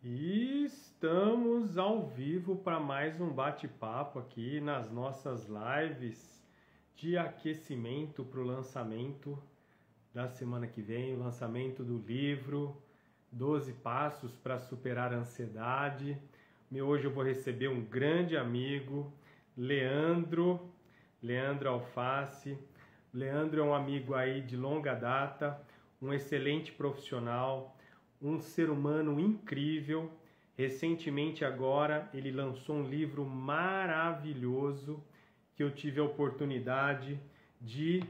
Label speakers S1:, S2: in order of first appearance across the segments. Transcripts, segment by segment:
S1: E estamos ao vivo para mais um bate-papo aqui nas nossas lives de aquecimento para o lançamento da semana que vem, o lançamento do livro 12 Passos para Superar a Ansiedade. Hoje eu vou receber um grande amigo, Leandro Alface. Leandro é um amigo aí de longa data, um excelente profissional, um ser humano incrível. Recentemente agora ele lançou um livro maravilhoso que eu tive a oportunidade de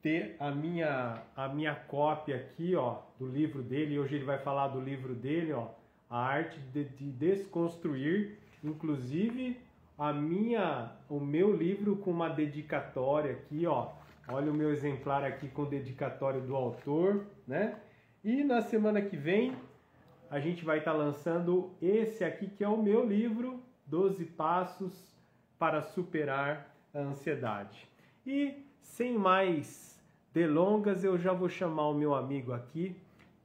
S1: ter a minha cópia aqui, ó, do livro dele. Hoje ele vai falar do livro dele, ó, A Arte de Desconstruir, inclusive o meu livro com uma dedicatória aqui, ó. Olha o meu exemplar aqui com dedicatório do autor, né? E na semana que vem a gente vai estar lançando esse aqui que é o meu livro, 12 Passos para Superar a Ansiedade. E sem mais delongas, eu já vou chamar o meu amigo aqui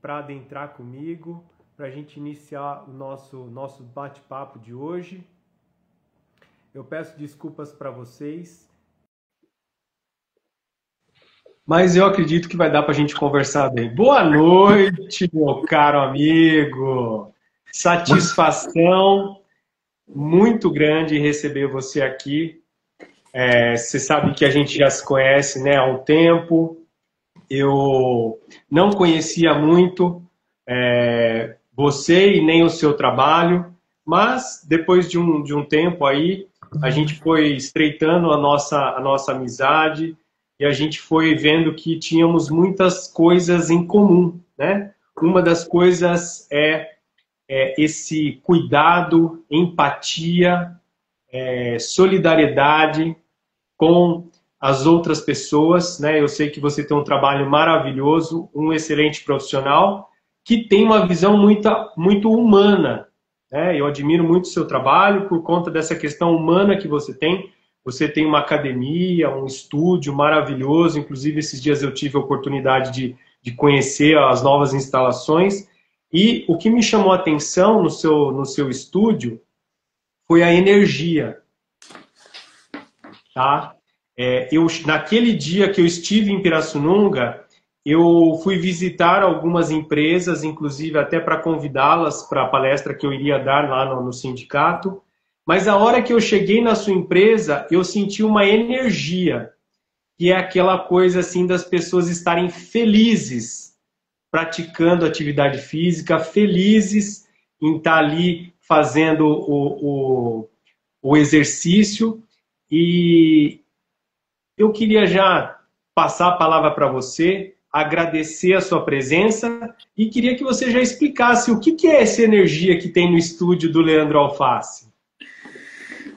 S1: para adentrar comigo, para a gente iniciar o nosso bate-papo de hoje. Eu peço desculpas para vocês, mas eu acredito que vai dar para a gente conversar bem. Boa noite, meu caro amigo. Satisfação muito grande receber você aqui. Você sabe que a gente já se conhece, né, há um tempo. Eu não conhecia muito você e nem o seu trabalho, mas depois de um tempo aí, a gente foi estreitando a nossa amizade e a gente foi vendo que tínhamos muitas coisas em comum, né? Uma das coisas é esse cuidado, empatia, solidariedade com as outras pessoas, né? Eu sei que você tem um trabalho maravilhoso, um excelente profissional, que tem uma visão muito humana, né? Eu admiro muito o seu trabalho por conta dessa questão humana que você tem. Você tem uma academia, um estúdio maravilhoso, inclusive esses dias eu tive a oportunidade de conhecer as novas instalações, e o que me chamou a atenção no seu estúdio foi a energia, tá? Naquele dia que eu estive em Pirassununga, eu fui visitar algumas empresas, inclusive até para convidá-las para a palestra que eu iria dar lá no sindicato. Mas a hora que eu cheguei na sua empresa, eu senti uma energia, que é aquela coisa assim das pessoas estarem felizes praticando atividade física, felizes em estar ali fazendo o exercício. E eu queria já passar a palavra para você, agradecer a sua presença e queria que você já explicasse o que é essa energia que tem no estúdio do Leandro Alface.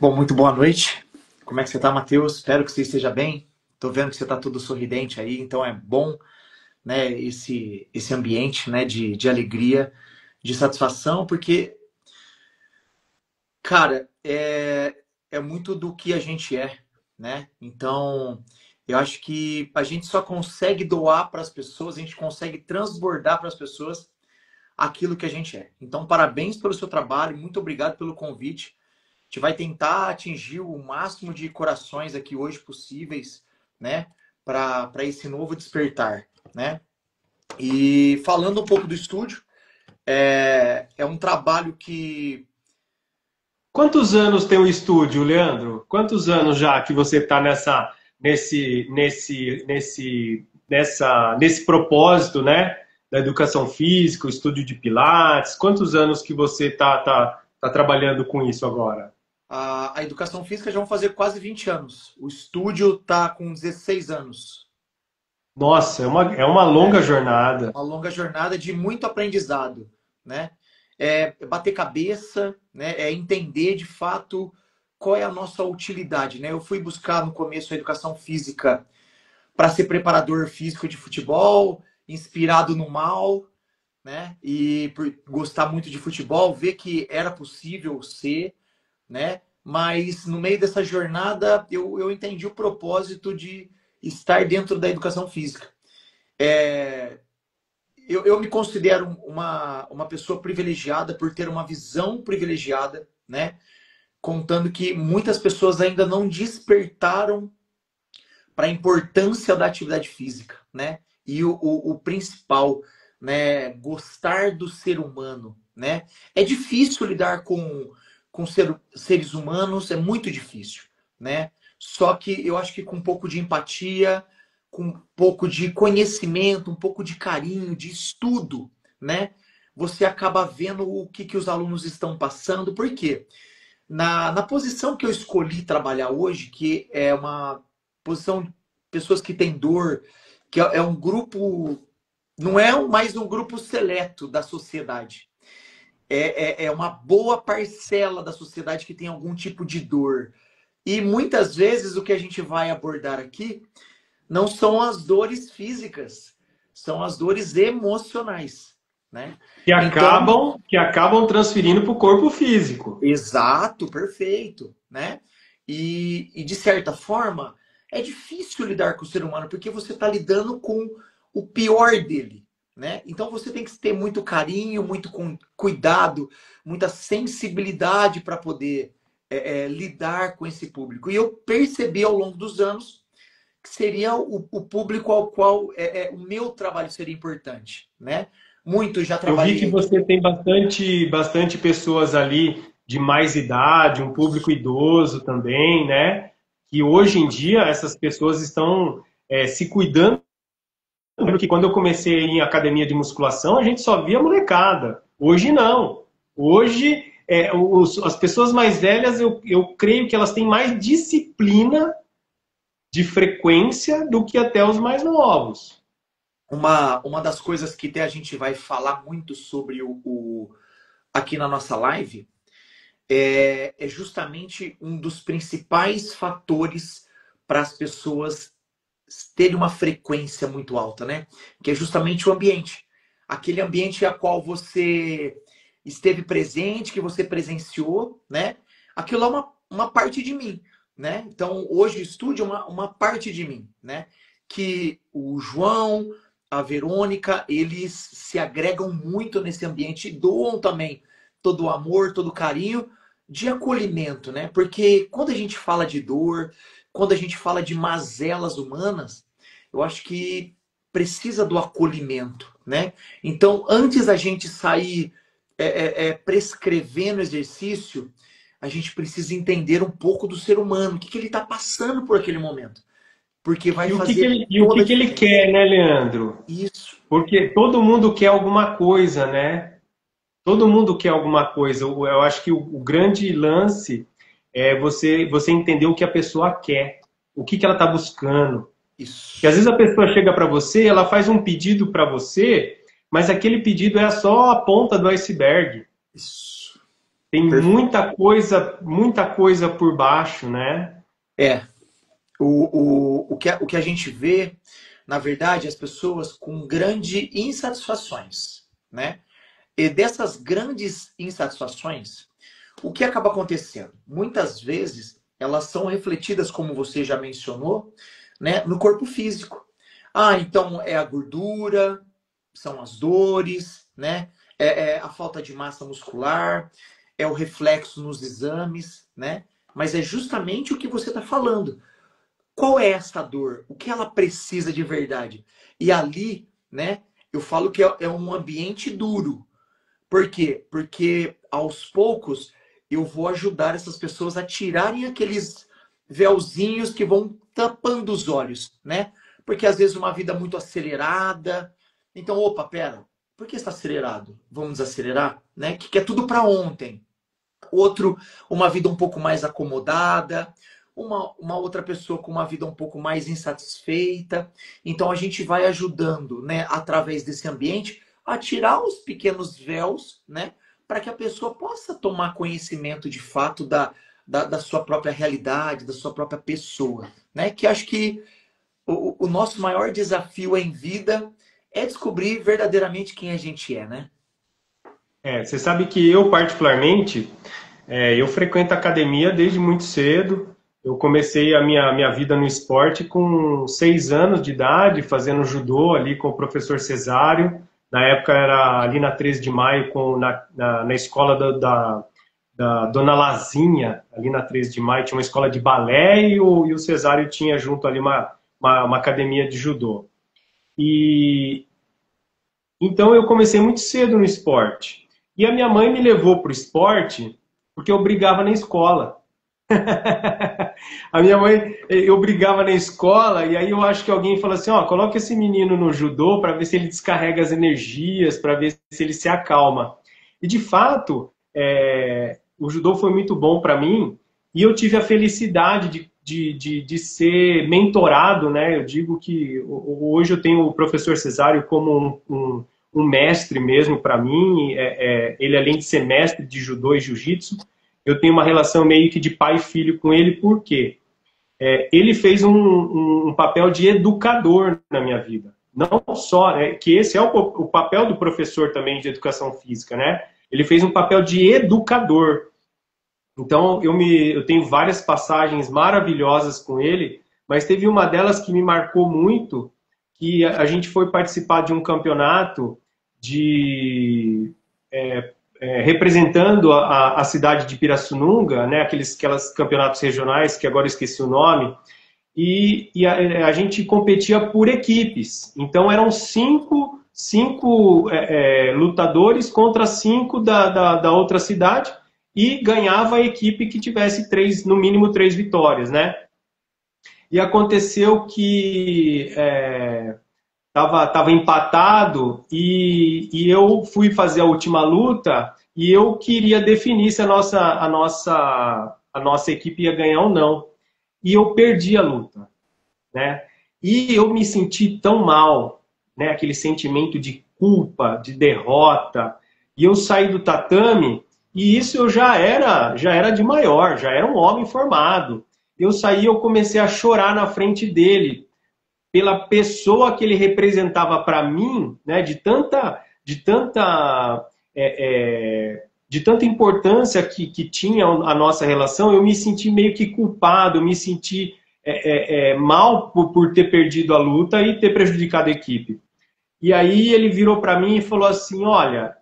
S2: Bom, muito boa noite. Como é que você está, Matheus? Espero que você esteja bem. Estou vendo que você está todo sorridente aí, então é bom, né, esse ambiente, né, de alegria, de satisfação, porque, cara, é muito do que a gente é, né? Então, eu acho que a gente só consegue doar para as pessoas, a gente consegue transbordar para as pessoas aquilo que a gente é. Então, parabéns pelo seu trabalho, muito obrigado pelo convite. A gente vai tentar atingir o máximo de corações aqui hoje possíveis, né, para esse novo despertar, né? E falando um pouco do estúdio, é um trabalho que...
S1: Quantos anos tem o estúdio, Leandro? Quantos anos já que você está nesse propósito, né, da educação física, o estúdio de Pilates? Quantos anos que você tá trabalhando com isso agora?
S2: A educação física já vão fazer quase 20 anos. O estúdio está com 16 anos.
S1: Nossa, é uma longa jornada.
S2: Uma longa jornada de muito aprendizado, né? É bater cabeça, né? É entender de fato qual é a nossa utilidade, né? Eu fui buscar no começo a educação física para ser preparador físico de futebol, inspirado no mal, né? E por gostar muito de futebol, ver que era possível ser, né? Mas no meio dessa jornada eu entendi o propósito de estar dentro da educação física. eu me considero uma pessoa privilegiada por ter uma visão privilegiada, né? Contando que muitas pessoas ainda não despertaram para a importância da atividade física, né? E o principal, né? Gostar do ser humano, né? É difícil lidar com seres humanos, é muito difícil, né? Só que eu acho que com um pouco de empatia, com um pouco de conhecimento, um pouco de carinho, de estudo, né? Você acaba vendo o que os alunos estão passando. Por quê? Na posição que eu escolhi trabalhar hoje, que é uma posição de pessoas que têm dor, que é um grupo, não é mais um grupo seleto da sociedade. É uma boa parcela da sociedade que tem algum tipo de dor. E muitas vezes o que a gente vai abordar aqui não são as dores físicas, são as dores emocionais, né? Então,
S1: Que acabam transferindo para o corpo físico.
S2: exato, perfeito, né? E de certa forma, é difícil lidar com o ser humano, porque você está lidando com o pior dele, né? Então você tem que ter muito carinho, muito cuidado, muita sensibilidade para poder lidar com esse público. E eu percebi ao longo dos anos que seria o público ao qual o meu trabalho seria importante, né? Muito já
S1: Eu vi que
S2: trabalhei.
S1: você tem bastante pessoas ali de mais idade, um público idoso também, né? Que hoje em dia essas pessoas estão se cuidando. Porque quando eu comecei em academia de musculação, a gente só via molecada. Hoje não. Hoje, as pessoas mais velhas, eu creio que elas têm mais disciplina de frequência do que até os mais novos.
S2: Uma das coisas que até a gente vai falar muito sobre aqui na nossa live é justamente um dos principais fatores para as pessoas terem uma frequência muito alta, né? Que é justamente o ambiente. Aquele ambiente a qual você esteve presente, que você presenciou, né? Aquilo é uma parte de mim, né? Então, hoje o estúdio é uma parte de mim, né? Que o João, a Verônica, eles se agregam muito nesse ambiente e doam também todo o amor, todo o carinho de acolhimento, né? Porque quando a gente fala de dor, quando a gente fala de mazelas humanas, eu acho que precisa do acolhimento, né? Então, antes da gente sair prescrevendo exercício, a gente precisa entender um pouco do ser humano, o que ele está passando por aquele momento, porque vai fazer
S1: O
S2: toda
S1: que
S2: a
S1: que ele
S2: diferença.
S1: quer, né, Leandro?
S2: Isso,
S1: Porque todo mundo quer alguma coisa, né? Todo mundo quer alguma coisa. Eu acho que o grande lance é você entender o que a pessoa quer, o que ela está buscando. Porque às
S2: isso,
S1: vezes a pessoa chega para você, ela faz um pedido para você, mas aquele pedido é só a ponta do iceberg.
S2: isso.
S1: Tem
S2: Perfeito.
S1: muita coisa por baixo, né?
S2: É, o que a gente vê, na verdade, as pessoas com grandes insatisfações, né? E dessas grandes insatisfações, o que acaba acontecendo? Muitas vezes elas são refletidas, como você já mencionou, né, no corpo físico. Ah, então é a gordura, são as dores, né? É a falta de massa muscular, é o reflexo nos exames, né? Mas é justamente o que você está falando. Qual é essa dor? O que ela precisa de verdade? E ali, né, eu falo que é um ambiente duro. Por quê? Porque aos poucos eu vou ajudar essas pessoas a tirarem aqueles véuzinhos que vão tampando os olhos, né? Porque às vezes uma vida muito acelerada. Então, opa, pera, por que está acelerado? Vamos desacelerar, né? Que é tudo para ontem. Outro, uma vida um pouco mais acomodada, uma outra pessoa com uma vida um pouco mais insatisfeita. Então a gente vai ajudando, né, através desse ambiente, a tirar os pequenos véus, né, para que a pessoa possa tomar conhecimento de fato da sua própria realidade, da sua própria pessoa, né? Que acho que o nosso maior desafio em vida é descobrir verdadeiramente quem a gente é, né?
S1: Você sabe que eu, particularmente, eu frequento academia desde muito cedo. Eu comecei a minha vida no esporte com 6 anos de idade, fazendo judô ali com o professor Cesário. Na época era ali na 13 de Maio, na escola da Dona Lazinha, ali na 13 de Maio, tinha uma escola de balé e o Cesário tinha junto ali uma academia de judô. E então eu comecei muito cedo no esporte. E a minha mãe me levou para o esporte porque eu brigava na escola. A minha mãe, eu brigava na escola e aí eu acho que alguém falou assim, ó, coloca esse menino no judô para ver se ele descarrega as energias, para ver se ele se acalma. E de fato, o judô foi muito bom para mim e eu tive a felicidade de ser mentorado, né? Eu digo que hoje eu tenho o professor Cesário como um mestre mesmo para mim. Ele, além de ser mestre de judô e jiu-jitsu, eu tenho uma relação meio que de pai e filho com ele, por quê? Ele fez um papel de educador na minha vida. Não só, que esse é o papel do professor também de educação física, né? Ele fez um papel de educador. Então, eu tenho várias passagens maravilhosas com ele, mas teve uma delas que me marcou muito, que a gente foi participar de um campeonato de representando a cidade de Pirassununga, né, aqueles campeonatos regionais, que agora eu esqueci o nome, e a gente competia por equipes. Então eram cinco lutadores contra cinco da outra cidade e ganhava a equipe que tivesse no mínimo três vitórias, né? E aconteceu que tava empatado e eu fui fazer a última luta e eu queria definir se a nossa equipe ia ganhar ou não. E eu perdi a luta, né? E eu me senti tão mal, né? Aquele sentimento de culpa, de derrota. E eu saí do tatame e isso eu já era de maior, já era um homem formado. Eu saí, eu comecei a chorar na frente dele pela pessoa que ele representava para mim, né, de tanta importância que tinha a nossa relação, eu me senti meio que culpado, eu me senti mal por ter perdido a luta e ter prejudicado a equipe. E aí ele virou para mim e falou assim, olha,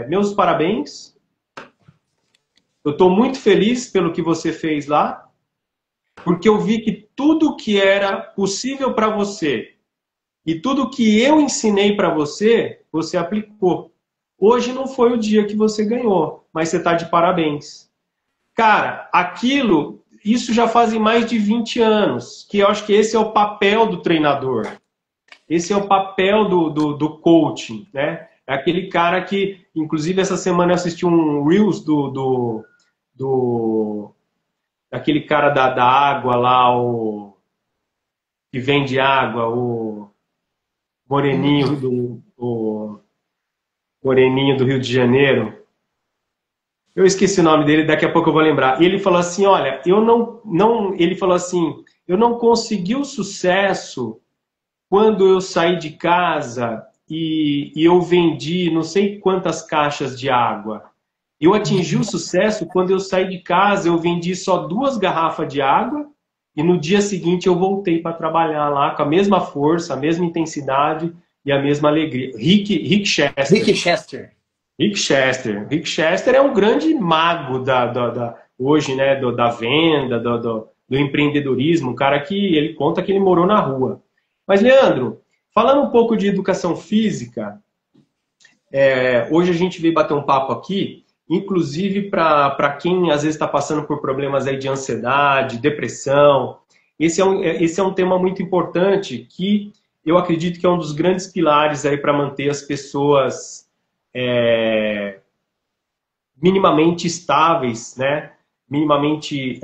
S1: meus parabéns, eu estou muito feliz pelo que você fez lá, porque eu vi que tudo que era possível para você e tudo que eu ensinei para você, você aplicou. Hoje não foi o dia que você ganhou, mas você está de parabéns. Cara, isso já fazem mais de 20 anos, que eu acho que esse é o papel do treinador. Esse é o papel do coaching, né? É aquele cara que, inclusive essa semana eu assisti um Reels daquele cara da água lá, que vende água, o moreninho do Rio de Janeiro. Eu esqueci o nome dele, daqui a pouco eu vou lembrar. E ele falou assim, olha, ele falou assim, eu não consegui o sucesso quando eu saí de casa e eu vendi não sei quantas caixas de água. Eu atingi o sucesso quando eu saí de casa, eu vendi só 2 garrafas de água e no dia seguinte eu voltei para trabalhar lá com a mesma força, a mesma intensidade e a mesma alegria. Rick Chester.
S2: Rick Chester.
S1: Rick Chester é um grande mago hoje, né, da venda, do empreendedorismo, um cara que ele conta que ele morou na rua. Mas, Leandro, falando um pouco de educação física, hoje a gente veio bater um papo aqui, inclusive para quem às vezes está passando por problemas aí de ansiedade, depressão. Esse é um tema muito importante que eu acredito que é um dos grandes pilares aí para manter as pessoas minimamente estáveis, né? Minimamente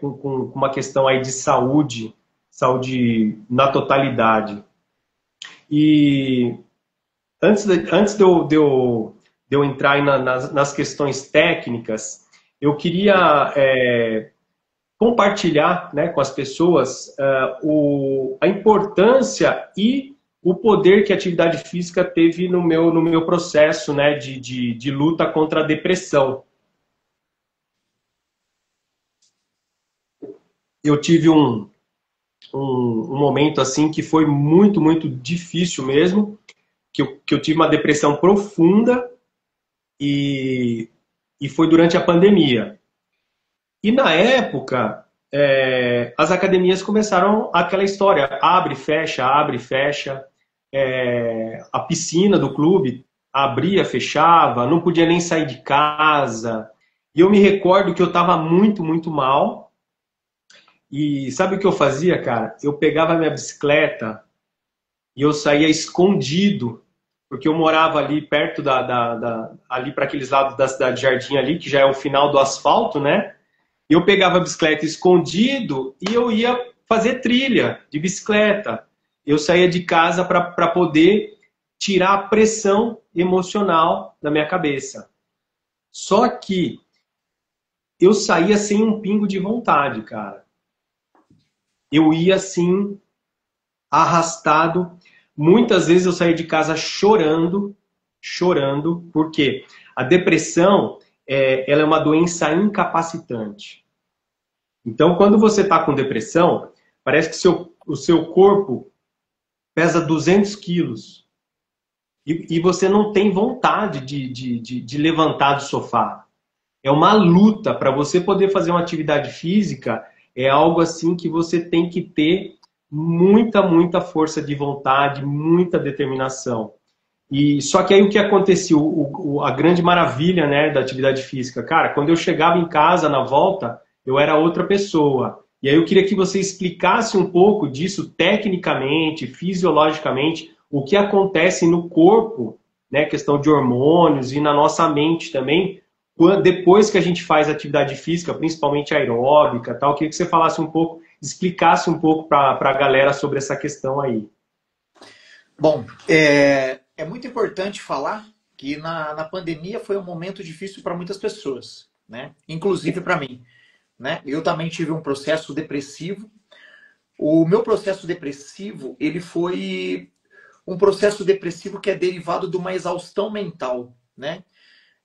S1: com uma questão aí de saúde na totalidade. E antes de eu entrar aí nas questões técnicas, eu queria compartilhar, né, com as pessoas a importância e o poder que a atividade física teve no meu processo, né, de luta contra a depressão. Eu tive um momento assim que foi muito, muito difícil mesmo, que eu tive uma depressão profunda e, e foi durante a pandemia. E na época, as academias começaram aquela história, abre, fecha. A piscina do clube abria, fechava, não podia nem sair de casa. E eu me recordo que eu estava muito, muito mal. E sabe o que eu fazia, cara? Eu pegava minha bicicleta e eu saía escondido, porque eu morava ali perto ali para aqueles lados da cidade de Jardim ali, que já é o final do asfalto, né? Eu pegava a bicicleta escondido e eu ia fazer trilha de bicicleta. Eu saía de casa para poder tirar a pressão emocional da minha cabeça. Só que eu saía sem um pingo de vontade, cara. Eu ia assim, arrastado. Muitas vezes eu saía de casa chorando, porque a depressão ela é uma doença incapacitante. Então, quando você está com depressão, parece que o seu corpo pesa 200 quilos e você não tem vontade de levantar do sofá. É uma luta para você poder fazer uma atividade física, é algo assim que você tem que ter muita, muita força de vontade, muita determinação. E só que aí o que acontecia, a grande maravilha, né, da atividade física, cara, quando eu chegava em casa na volta, eu era outra pessoa. E aí eu queria que você explicasse um pouco disso tecnicamente, fisiologicamente, o que acontece no corpo, né, questão de hormônios e na nossa mente também, depois que a gente faz atividade física, principalmente aeróbica, tal. Eu queria que você falasse um pouco, explicasse um pouco para a galera sobre essa questão aí.
S2: Bom, é muito importante falar que na pandemia foi um momento difícil para muitas pessoas, né? Inclusive para mim, né? Eu também tive um processo depressivo. O meu processo depressivo, ele foi um processo depressivo que é derivado de uma exaustão mental, né?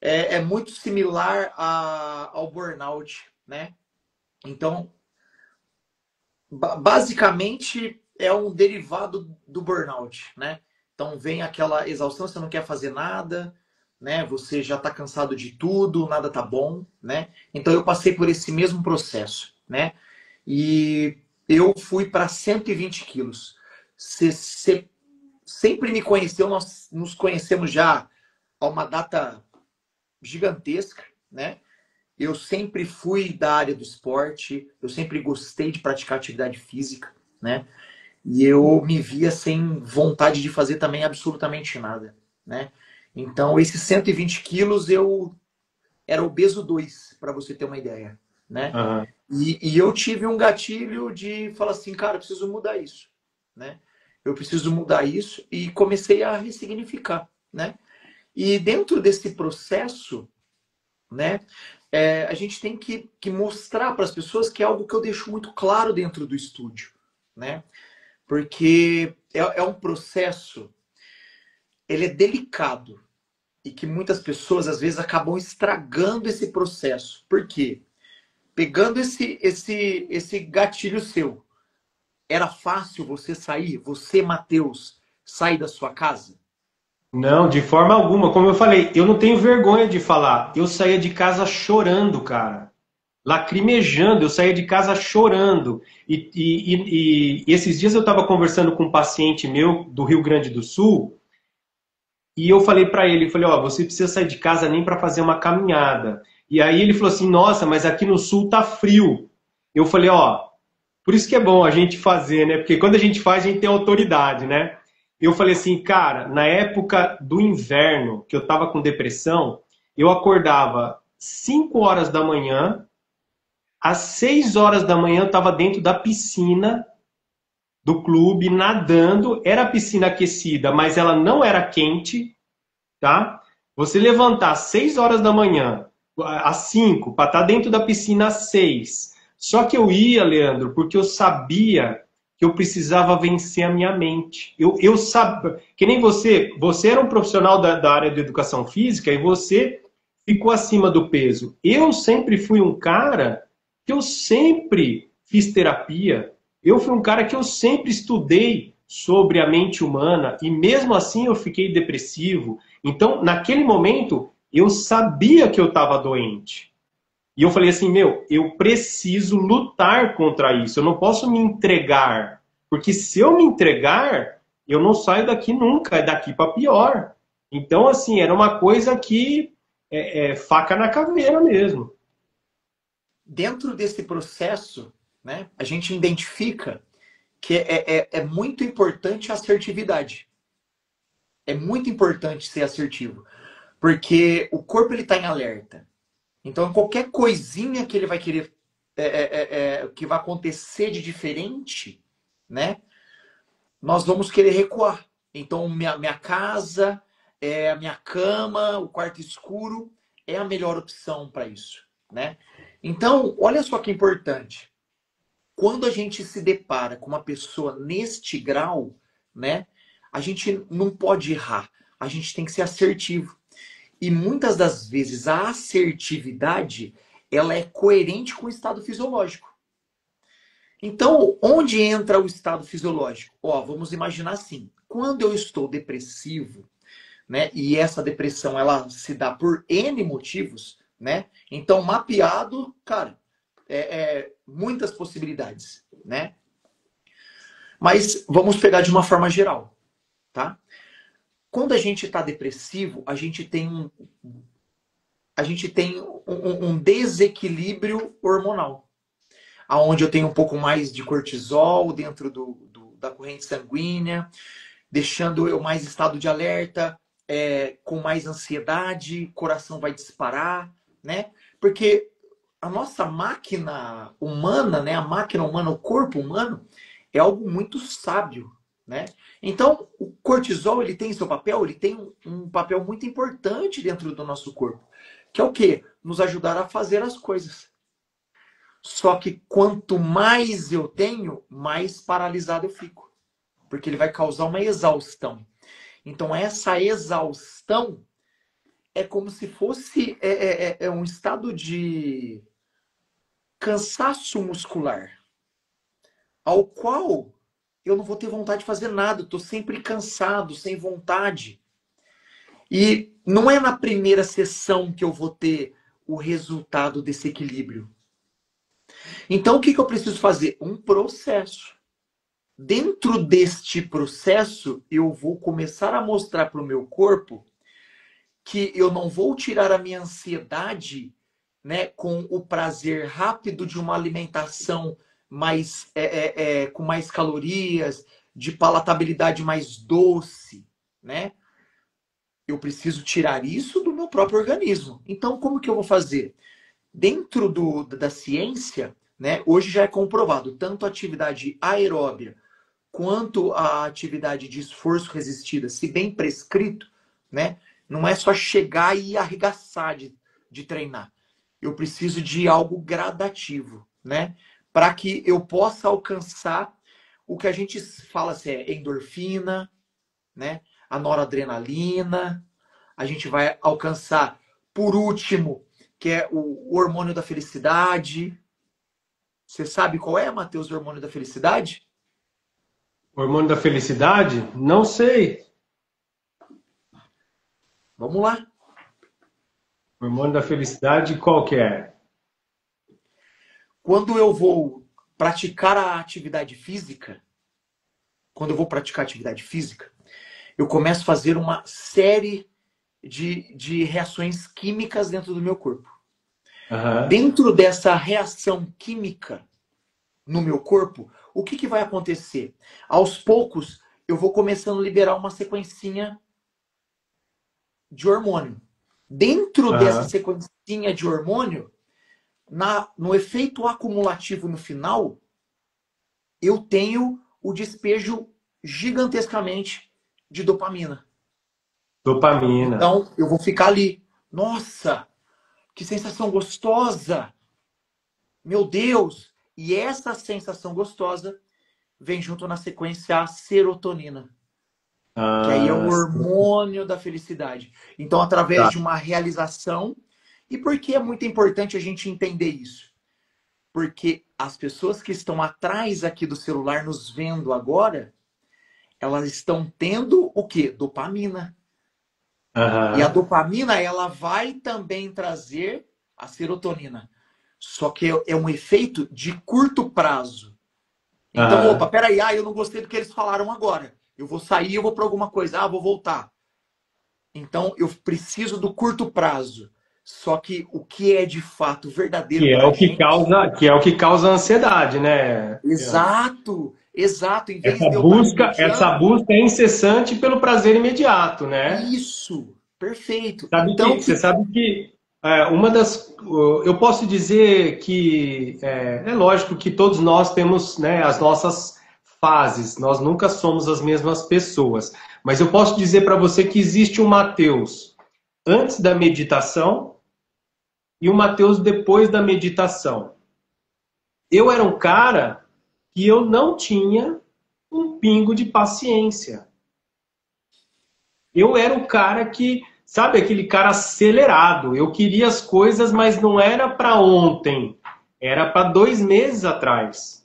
S2: É muito similar ao burnout, né? Então, basicamente é um derivado do burnout, né? Então vem aquela exaustão, você não quer fazer nada, né? Você já está cansado de tudo, nada tá bom, né? Então eu passei por esse mesmo processo, né? E eu fui para 120 quilos. Você sempre me conheceu, nós nos conhecemos já há uma data gigantesca, né? Eu sempre fui da área do esporte, eu sempre gostei de praticar atividade física, né? E eu me via sem vontade de fazer também absolutamente nada, né? Então, esses 120 quilos eu era obeso 2, para você ter uma ideia, né?
S1: Uhum.
S2: E eu tive um gatilho de falar assim, cara, eu preciso mudar isso, né? Eu preciso mudar isso e comecei a ressignificar, né? E dentro desse processo, né, a gente tem que mostrar para as pessoas que é algo que eu deixo muito claro dentro do estúdio, né? Porque é um processo, ele é delicado e que muitas pessoas às vezes acabam estragando esse processo. Por quê? Pegando esse gatilho seu, era fácil você sair, você, Matheus, sair da sua casa?
S1: Não, de forma alguma. Como eu falei, eu não tenho vergonha de falar. Eu saía de casa chorando, cara. Lacrimejando, eu saía de casa chorando. E esses dias eu estava conversando com um paciente meu do Rio Grande do Sul e eu falei para ele, falei, ó, você precisa sair de casa nem para fazer uma caminhada. E aí ele falou assim, nossa, mas aqui no Sul tá frio. Eu falei, ó, por isso que é bom a gente fazer, né? Porque quando a gente faz, a gente tem autoridade, né? Eu falei assim, cara, na época do inverno, que eu tava com depressão, eu acordava 5 horas da manhã, às 6 horas da manhã eu estava dentro da piscina do clube, nadando. Era a piscina aquecida, mas ela não era quente, tá? Você levantar às 6 horas da manhã, às 5, para estar dentro da piscina às 6. Só que eu ia, Leandro, porque eu sabia que eu precisava vencer a minha mente. Eu sabia, que nem você era um profissional da área de educação física e você ficou acima do peso. Eu sempre fui um cara que eu sempre fiz terapia. Eu fui um cara que eu sempre estudei sobre a mente humana e mesmo assim eu fiquei depressivo. Então, naquele momento, eu sabia que eu estava doente. E eu falei assim, meu, eu preciso lutar contra isso. Eu não posso me entregar, porque se eu me entregar, eu não saio daqui nunca, é daqui para pior. Então, assim, era uma coisa que faca na caveira mesmo.
S2: Dentro desse processo, né, a gente identifica que é muito importante a assertividade. É muito importante ser assertivo, porque o corpo ele está em alerta. Então, qualquer coisinha que ele vai querer, que vai acontecer de diferente, né, nós vamos querer recuar. Então, minha casa, a minha cama, o quarto escuro é a melhor opção para isso, né? Então, olha só que importante. Quando a gente se depara com uma pessoa neste grau, né, a gente não pode errar. A gente tem que ser assertivo. E muitas das vezes a assertividade, ela é coerente com o estado fisiológico. Então, onde entra o estado fisiológico? Ó, vamos imaginar assim. Quando eu estou depressivo, né, e essa depressão ela se dá por N motivos, né? Então, mapeado, cara, muitas possibilidades, né? Mas vamos pegar de uma forma geral, tá? Quando a gente está depressivo, a gente tem um desequilíbrio hormonal, aonde eu tenho um pouco mais de cortisol dentro da corrente sanguínea, deixando eu mais em estado de alerta, com mais ansiedade, coração vai disparar, né? Porque a nossa máquina humana, né? A máquina humana, o corpo humano, é algo muito sábio, né? Então, o cortisol, ele tem seu papel, ele tem um papel muito importante dentro do nosso corpo, que é o quê? Nos ajudar a fazer as coisas. Só que quanto mais eu tenho, mais paralisado eu fico, porque ele vai causar uma exaustão. Então, essa exaustão é como se fosse um estado de cansaço muscular, ao qual eu não vou ter vontade de fazer nada, eu estou sempre cansado, sem vontade. E não é na primeira sessão que eu vou ter o resultado desse equilíbrio. Então, o que eu preciso fazer? Um processo. Dentro deste processo, eu vou começar a mostrar para o meu corpo que eu não vou tirar a minha ansiedade, né, com o prazer rápido de uma alimentação mais com mais calorias, de palatabilidade mais doce, né? Eu preciso tirar isso do meu próprio organismo. Então, como que eu vou fazer? Dentro da ciência, né, hoje já é comprovado, tanto a atividade aeróbia quanto a atividade de esforço resistida, se bem prescrito, né, não é só chegar e arregaçar de treinar. Eu preciso de algo gradativo, né, para que eu possa alcançar o que a gente fala assim, endorfina, né, a noradrenalina, a gente vai alcançar, por último, que é o hormônio da felicidade. Você sabe qual é, Matheus, o hormônio da felicidade?
S1: Hormônio da felicidade? Não sei.
S2: Vamos lá.
S1: Hormônio da felicidade, qual que é?
S2: Quando eu vou praticar a atividade física, eu começo a fazer uma série de reações químicas dentro do meu corpo.
S1: Aham.
S2: Dentro dessa reação química no meu corpo, o que vai acontecer? Aos poucos, eu vou começando a liberar uma sequencinha de hormônio. Dentro dessa
S1: Aham.
S2: sequencinha de hormônio, no efeito acumulativo no final, eu tenho o despejo gigantescamente de dopamina.
S1: Dopamina.
S2: Então, eu vou ficar ali. Nossa, que sensação gostosa! Meu Deus! E essa sensação gostosa vem junto na sequência a serotonina, que aí é o
S1: Ah,
S2: hormônio da felicidade. Então, através
S1: tá.
S2: de uma realização. E por que é muito importante a gente entender isso? Porque as pessoas que estão atrás aqui do celular nos vendo agora, elas estão tendo o quê? Dopamina. E a
S1: Aham.
S2: dopamina, ela vai também trazer a serotonina. Só que é um efeito de curto prazo. Então, opa,
S1: Aham.
S2: peraí, eu não gostei do que eles falaram agora. Eu vou sair, eu vou para alguma coisa, vou voltar. Então, eu preciso do curto prazo. Só que o que é de fato verdadeiro
S1: Que é
S2: para a
S1: o que
S2: gente.
S1: causa, que é o que causa ansiedade, né, Leandro?
S2: Exato, exato. Em vez de eu estar
S1: Essa
S2: remediando,
S1: busca é incessante pelo prazer imediato, né?
S2: isso, perfeito. Então,
S1: Você sabe que uma das, eu posso dizer que é lógico que todos nós temos, né, as nossas fases. Nós nunca somos as mesmas pessoas. Mas eu posso dizer para você que existe um Mateus antes da meditação e um Mateus depois da meditação. Eu era um cara que eu não tinha um pingo de paciência. Eu era o cara que, sabe, aquele cara acelerado. Eu queria as coisas, mas não era para ontem. Era para 2 meses atrás.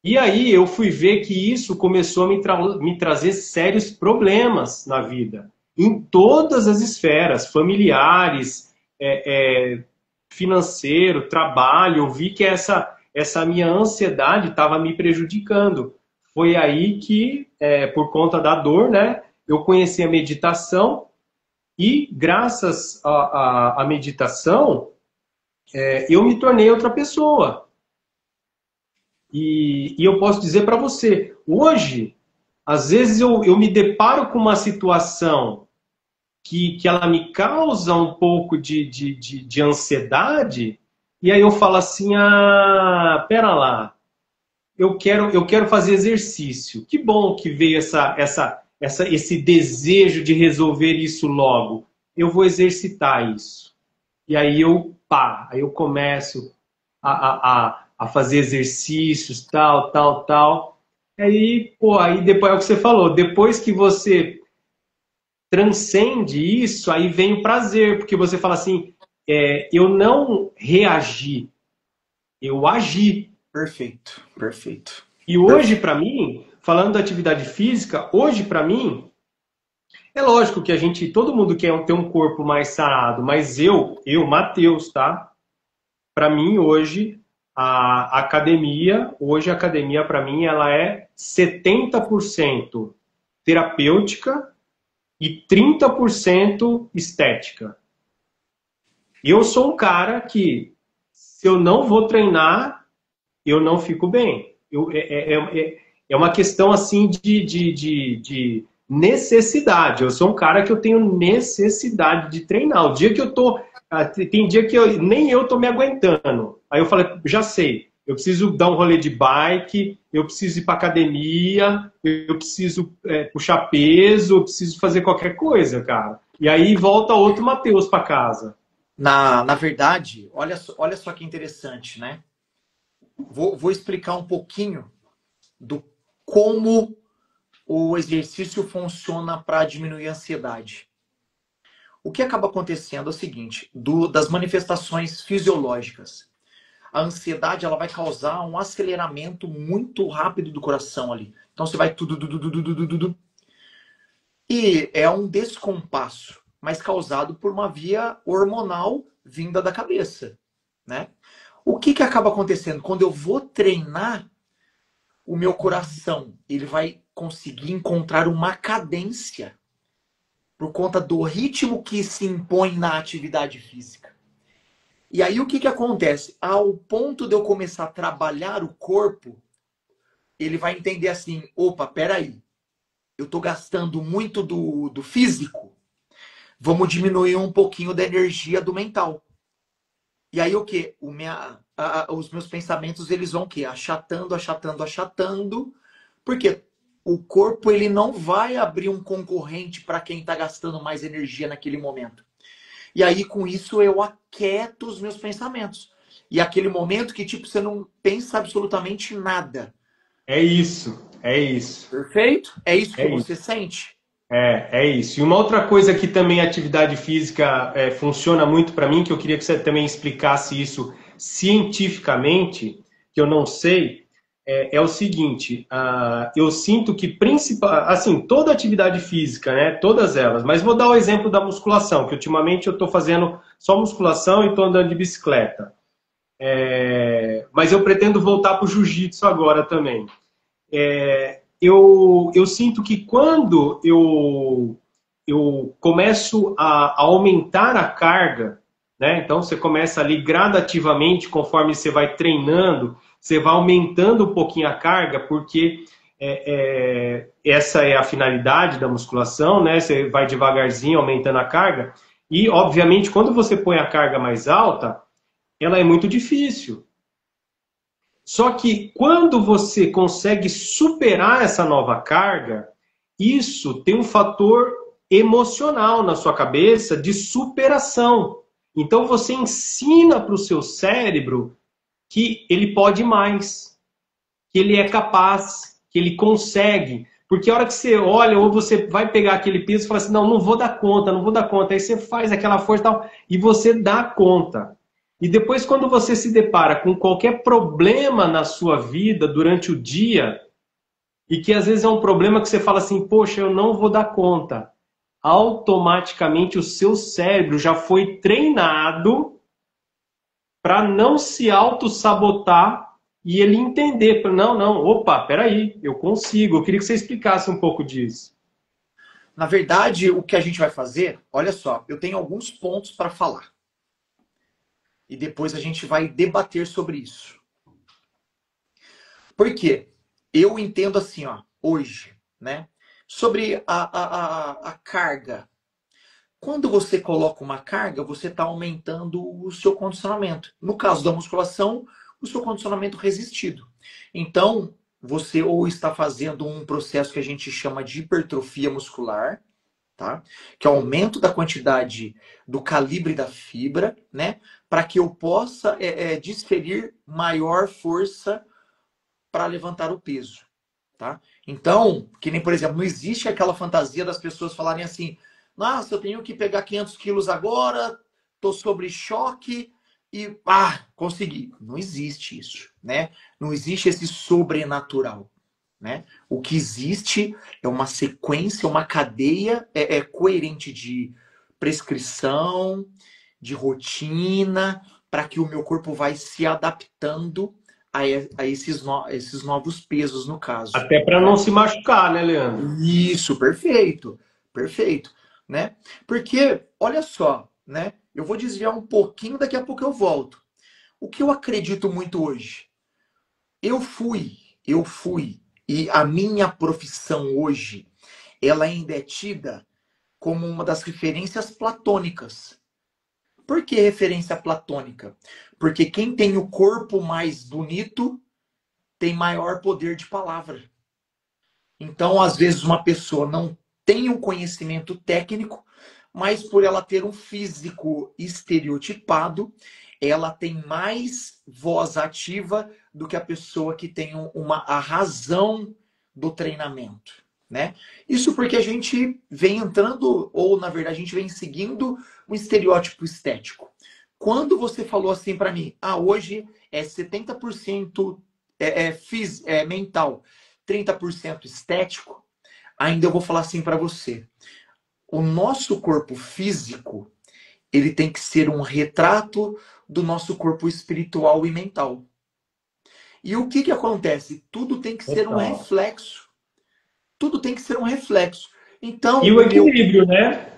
S1: E aí eu fui ver que isso começou a me trazer sérios problemas na vida. Em todas as esferas, familiares, financeiro, trabalho. Eu vi que essa minha ansiedade estava me prejudicando. Foi aí que, por conta da dor, né, eu conheci a meditação e, graças à meditação, eu me tornei outra pessoa. E eu posso dizer para você, hoje, às vezes eu me deparo com uma situação que ela me causa um pouco de ansiedade, e aí eu falo assim, pera lá, eu quero fazer exercício. Que bom que veio esse desejo de resolver isso logo. Eu vou exercitar isso. E aí eu começo a fazer exercícios, tal, tal, tal. Aí, pô, aí depois é o que você falou, depois que você transcende isso, aí vem o prazer, porque você fala assim, eu não reagi, eu agi.
S2: perfeito, perfeito,
S1: E hoje,
S2: perfeito.
S1: para mim, falando da atividade física, hoje, para mim, é lógico que todo mundo quer ter um corpo mais sarado, mas Matheus, tá? Para mim, hoje, hoje a academia, para mim, ela é 70% terapêutica e 30% estética. Eu sou um cara que, se eu não vou treinar, eu não fico bem. É uma questão assim de necessidade. Eu sou um cara que eu tenho necessidade de treinar. O dia que eu tô. Tem dia que nem eu tô me aguentando. Aí eu falei, já sei, eu preciso dar um rolê de bike, eu preciso ir para academia, eu preciso puxar peso, eu preciso fazer qualquer coisa, cara. E aí volta outro Matheus para casa.
S2: Na verdade, olha só que interessante, né? Vou explicar um pouquinho do como o exercício funciona para diminuir a ansiedade. O que acaba acontecendo é o seguinte, das manifestações fisiológicas. A ansiedade ela vai causar um aceleramento muito rápido do coração ali. Então você vai tudo. E é um descompasso, mas causado por uma via hormonal vinda da cabeça, né? O que acaba acontecendo? Quando eu vou treinar, o meu coração ele vai conseguir encontrar uma cadência por conta do ritmo que se impõe na atividade física. E aí o que acontece? Ao ponto de eu começar a trabalhar o corpo, ele vai entender assim, opa, peraí, eu estou gastando muito do físico, vamos diminuir um pouquinho da energia do mental. E aí o que? Os meus pensamentos eles vão o quê? Achatando, achatando, achatando, porque o corpo ele não vai abrir um concorrente para quem está gastando mais energia naquele momento. E aí com isso eu aquieto os meus pensamentos. E aquele momento que tipo você não pensa absolutamente nada.
S1: É isso, é isso,
S2: Perfeito? É isso que
S1: é
S2: você
S1: isso.
S2: sente?
S1: É isso. E uma outra coisa que também a atividade física funciona muito para mim, que eu queria que você também explicasse isso cientificamente, que eu não sei, é o seguinte, eu sinto que assim, toda atividade física, né, todas elas, mas vou dar o exemplo da musculação, que ultimamente eu estou fazendo só musculação e estou andando de bicicleta. Mas eu pretendo voltar para o jiu-jitsu agora também. Eu sinto que quando eu começo a aumentar a carga, né? Então você começa ali gradativamente, conforme você vai treinando, você vai aumentando um pouquinho a carga, porque essa é a finalidade da musculação, né? Você vai devagarzinho aumentando a carga. E, obviamente, quando você põe a carga mais alta, ela é muito difícil. Só que quando você consegue superar essa nova carga, isso tem um fator emocional na sua cabeça de superação. Então você ensina para o seu cérebro que ele pode mais, que ele é capaz, que ele consegue. Porque a hora que você olha, ou você vai pegar aquele peso e fala assim, não, não vou dar conta, não vou dar conta. Aí você faz aquela força e tal, e você dá conta. E depois, quando você se depara com qualquer problema na sua vida durante o dia, e que às vezes é um problema que você fala assim, poxa, eu não vou dar conta. Automaticamente o seu cérebro já foi treinado para não se auto-sabotar e ele entender, não, não, opa, peraí, eu consigo. Eu queria que você explicasse um pouco disso.
S2: Na verdade, o que a gente vai fazer, olha só, eu tenho alguns pontos para falar. E depois a gente vai debater sobre isso. Por quê? Eu entendo assim, ó, hoje, né? Sobre a carga. Quando você coloca uma carga, você está aumentando o seu condicionamento. No caso da musculação, o seu condicionamento resistido. Então, você ou está fazendo um processo que a gente chama de hipertrofia muscular, tá? Que é o aumento da quantidade do calibre da fibra, né? Para que eu possa desferir maior força para levantar o peso, tá? Então, que nem, por exemplo, não existe aquela fantasia das pessoas falarem assim, nossa, eu tenho que pegar 500 quilos agora, tô sobre choque e, consegui. Não existe isso, né? Não existe esse sobrenatural, né? O que existe é uma sequência, uma cadeia coerente de prescrição, de rotina, para que o meu corpo vai se adaptando a esses novos pesos, no caso.
S1: Até para não se machucar, né, Leandro?
S2: Isso, perfeito. Perfeito, né? Porque, olha só, né? Eu vou desviar um pouquinho, daqui a pouco eu volto. O que eu acredito muito hoje? Eu fui, e a minha profissão hoje, ela ainda é tida como uma das referências platônicas. Por que referência platônica? Porque quem tem o corpo mais bonito tem maior poder de palavra. Então, às vezes, uma pessoa não tem um conhecimento técnico, mas por ela ter um físico estereotipado, ela tem mais voz ativa do que a pessoa que tem a razão do treinamento, né? Isso porque a gente vem entrando, ou na verdade a gente vem seguindo um estereótipo estético. Quando você falou assim para mim, hoje é 70% mental, 30% estético, ainda eu vou falar assim para você. O nosso corpo físico, ele tem que ser um retrato do nosso corpo espiritual e mental. E o que acontece? Tudo tem que ser um reflexo. Tudo tem que ser um reflexo. Então,
S1: E o equilíbrio, né?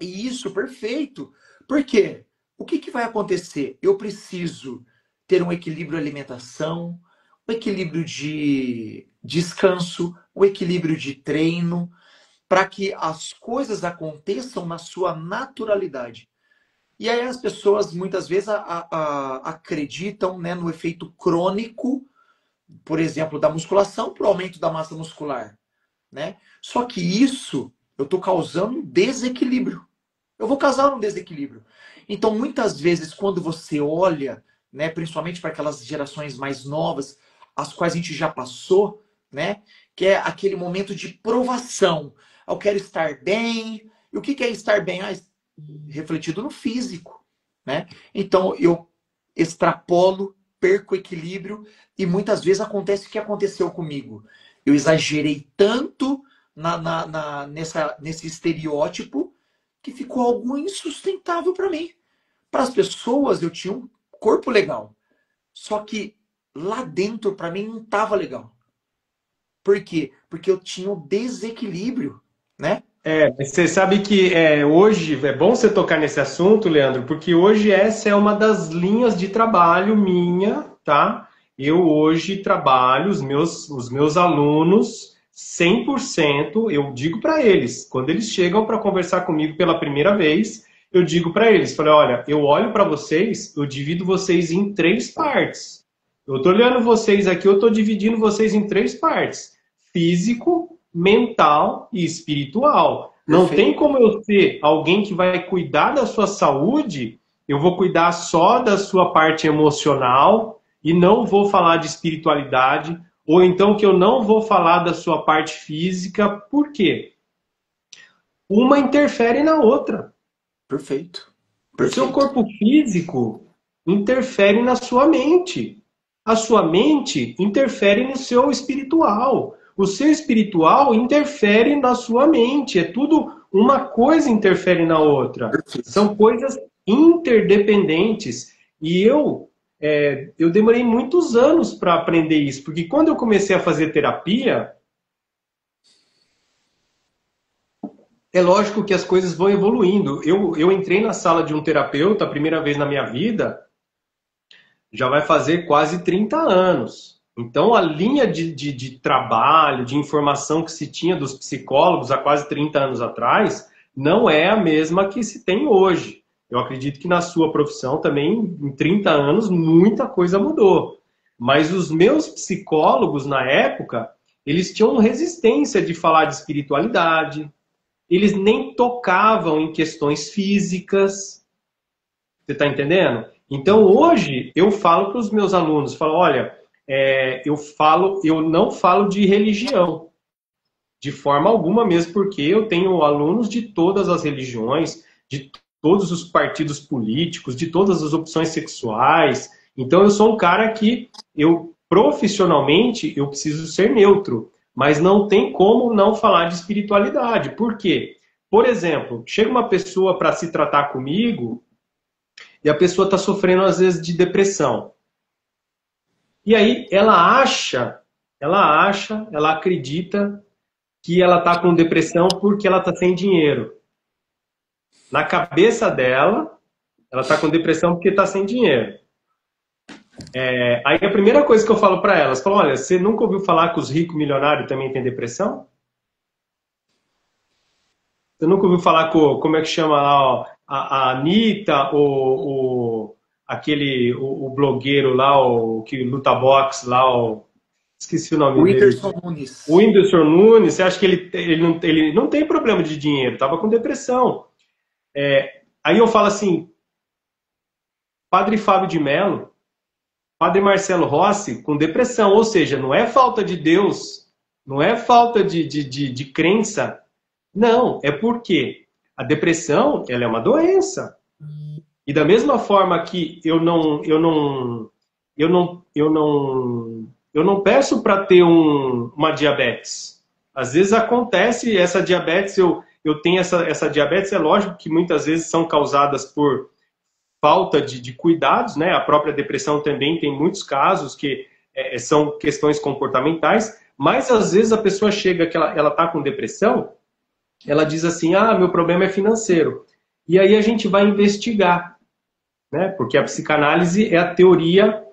S2: Isso, perfeito. Por quê? O que vai acontecer? Eu preciso ter um equilíbrio de alimentação, um equilíbrio de descanso, um equilíbrio de treino, para que as coisas aconteçam na sua naturalidade. E aí as pessoas muitas vezes acreditam, né, no efeito crônico, por exemplo, da musculação para o aumento da massa muscular, né? Só que isso eu estou causando um desequilíbrio. Eu vou causar um desequilíbrio. Então, muitas vezes, quando você olha, né, principalmente para aquelas gerações mais novas, as quais a gente já passou, né, que é aquele momento de provação. Eu quero estar bem. E o que é estar bem? Refletido no físico, né? Então, eu extrapolo perco o equilíbrio e muitas vezes acontece o que aconteceu comigo. Eu exagerei tanto nesse estereótipo que ficou algo insustentável para mim. Para as pessoas, eu tinha um corpo legal. Só que lá dentro, para mim, não estava legal. Por quê? Porque eu tinha um desequilíbrio, né?
S1: Você sabe que hoje é bom você tocar nesse assunto, Leandro, porque hoje essa é uma das linhas de trabalho minha, tá? Eu hoje trabalho os meus alunos 100%, eu digo para eles, quando eles chegam para conversar comigo pela primeira vez, eu digo para eles, falei, olha, eu olho para vocês, eu divido vocês em três partes. Eu estou olhando vocês aqui, eu estou dividindo vocês em três partes: físico, mental e espiritual. Não tem como eu ser alguém que vai cuidar da sua saúde, eu vou cuidar só da sua parte emocional e não vou falar de espiritualidade, ou então que eu não vou falar da sua parte física. Por quê? Uma interfere na outra.
S2: Perfeito.
S1: O seu corpo físico interfere na sua mente. A sua mente interfere no seu espiritual. O seu espiritual interfere na sua mente. É tudo, uma coisa interfere na outra. São coisas interdependentes. E eu demorei muitos anos para aprender isso. Porque quando eu comecei a fazer terapia, é lógico que as coisas vão evoluindo. Eu entrei na sala de um terapeuta a primeira vez na minha vida, já vai fazer quase 30 anos. Então, a linha de trabalho, de informação que se tinha dos psicólogos há quase 30 anos atrás, não é a mesma que se tem hoje. Eu acredito que na sua profissão também, em 30 anos, muita coisa mudou. Mas os meus psicólogos, na época, eles tinham resistência de falar de espiritualidade, eles nem tocavam em questões físicas. Você está entendendo? Então, hoje, eu falo para os meus alunos, falo, olha, eu não falo de religião, de forma alguma mesmo, porque eu tenho alunos de todas as religiões, de todos os partidos políticos, de todas as opções sexuais. Então, eu sou um cara que, profissionalmente, eu preciso ser neutro, mas não tem como não falar de espiritualidade. Por quê? Por exemplo, chega uma pessoa para se tratar comigo e a pessoa está sofrendo, às vezes, de depressão. E aí ela acredita que ela está com depressão porque ela está sem dinheiro. Na cabeça dela, ela está com depressão porque está sem dinheiro. Aí a primeira coisa que eu falo para elas, falo, olha, você nunca ouviu falar que os ricos milionários também têm depressão? Você nunca ouviu falar com, como é que chama lá, ó, a Anitta, o blogueiro lá, o que luta boxe lá, esqueci o nome dele.
S2: Whindersson Nunes.
S1: O Whindersson Nunes, você acha que ele não tem problema de dinheiro, estava com depressão. Aí eu falo assim, Padre Fábio de Mello, Padre Marcelo Rossi com depressão, ou seja, não é falta de Deus, não é falta de crença, não, é porque a depressão, ela é uma doença. E da mesma forma que eu não peço para ter uma diabetes. Às vezes acontece essa diabetes, eu tenho essa diabetes, é lógico que muitas vezes são causadas por falta de cuidados, né? A própria depressão também tem muitos casos que são questões comportamentais, mas às vezes a pessoa chega que ela está com depressão, ela diz assim, meu problema é financeiro. E aí a gente vai investigar, né? Porque a psicanálise é a teoria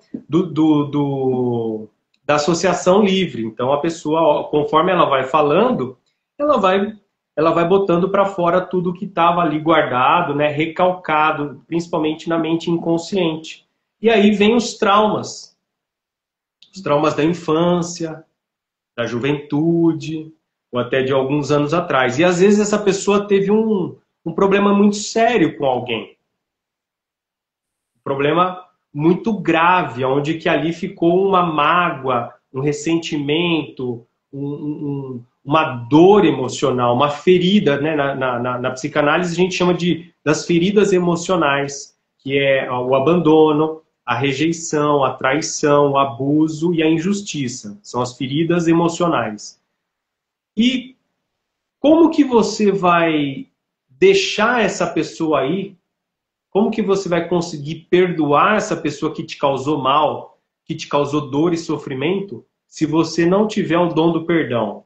S1: da associação livre. Então a pessoa, conforme ela vai falando, ela vai botando para fora tudo que estava ali guardado, né? Recalcado, principalmente na mente inconsciente. E aí vem os traumas da infância, da juventude, ou até de alguns anos atrás. E às vezes essa pessoa teve um problema muito sério com alguém. Um problema muito grave, onde que ali ficou uma mágoa, um ressentimento, uma dor emocional, uma ferida, né? Na psicanálise a gente chama das feridas emocionais, que é o abandono, a rejeição, a traição, o abuso e a injustiça. São as feridas emocionais. E como que você vai deixar essa pessoa aí? Como que você vai conseguir perdoar essa pessoa que te causou mal, que te causou dor e sofrimento, se você não tiver o dom do perdão?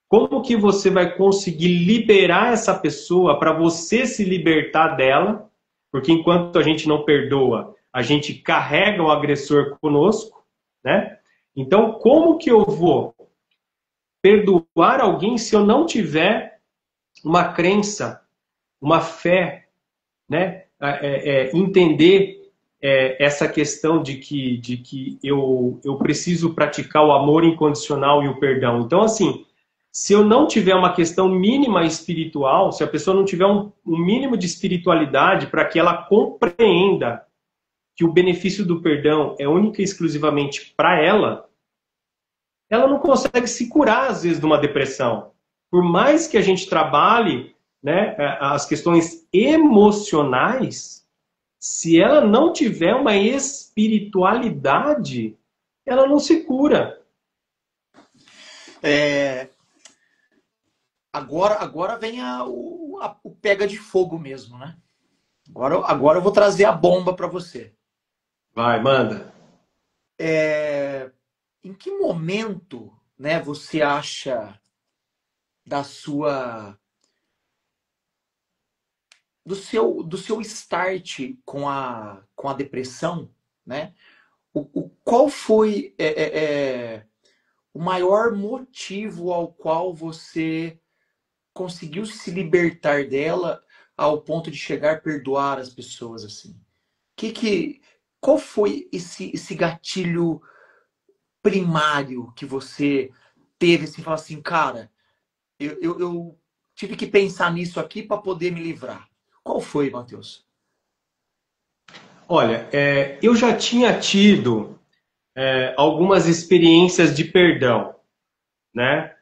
S1: Como que você vai conseguir liberar essa pessoa para você se libertar dela? Porque enquanto a gente não perdoa, a gente carrega o agressor conosco, né? Então, como que eu vou perdoar alguém se eu não tiver uma crença, uma fé, né? Entender essa questão de que eu preciso praticar o amor incondicional e o perdão. Então, assim, se eu não tiver uma questão mínima espiritual, se a pessoa não tiver um mínimo de espiritualidade para que ela compreenda que o benefício do perdão é única e exclusivamente para ela não consegue se curar, às vezes, de uma depressão. Por mais que a gente trabalhe, né, as questões emocionais, se ela não tiver uma espiritualidade, ela não se cura.
S2: Agora vem o pega de fogo mesmo, né? Agora eu vou trazer a bomba para você.
S1: Vai, manda.
S2: Em que momento, né, você acha do seu start com a depressão, né? Qual foi o maior motivo ao qual você conseguiu se libertar dela ao ponto de chegar a perdoar as pessoas assim? Qual foi esse gatilho primário que você teve, assim, falar assim, cara, eu tive que pensar nisso aqui para poder me livrar? Qual foi, Matheus?
S1: Olha, eu já tinha tido algumas experiências de perdão, né?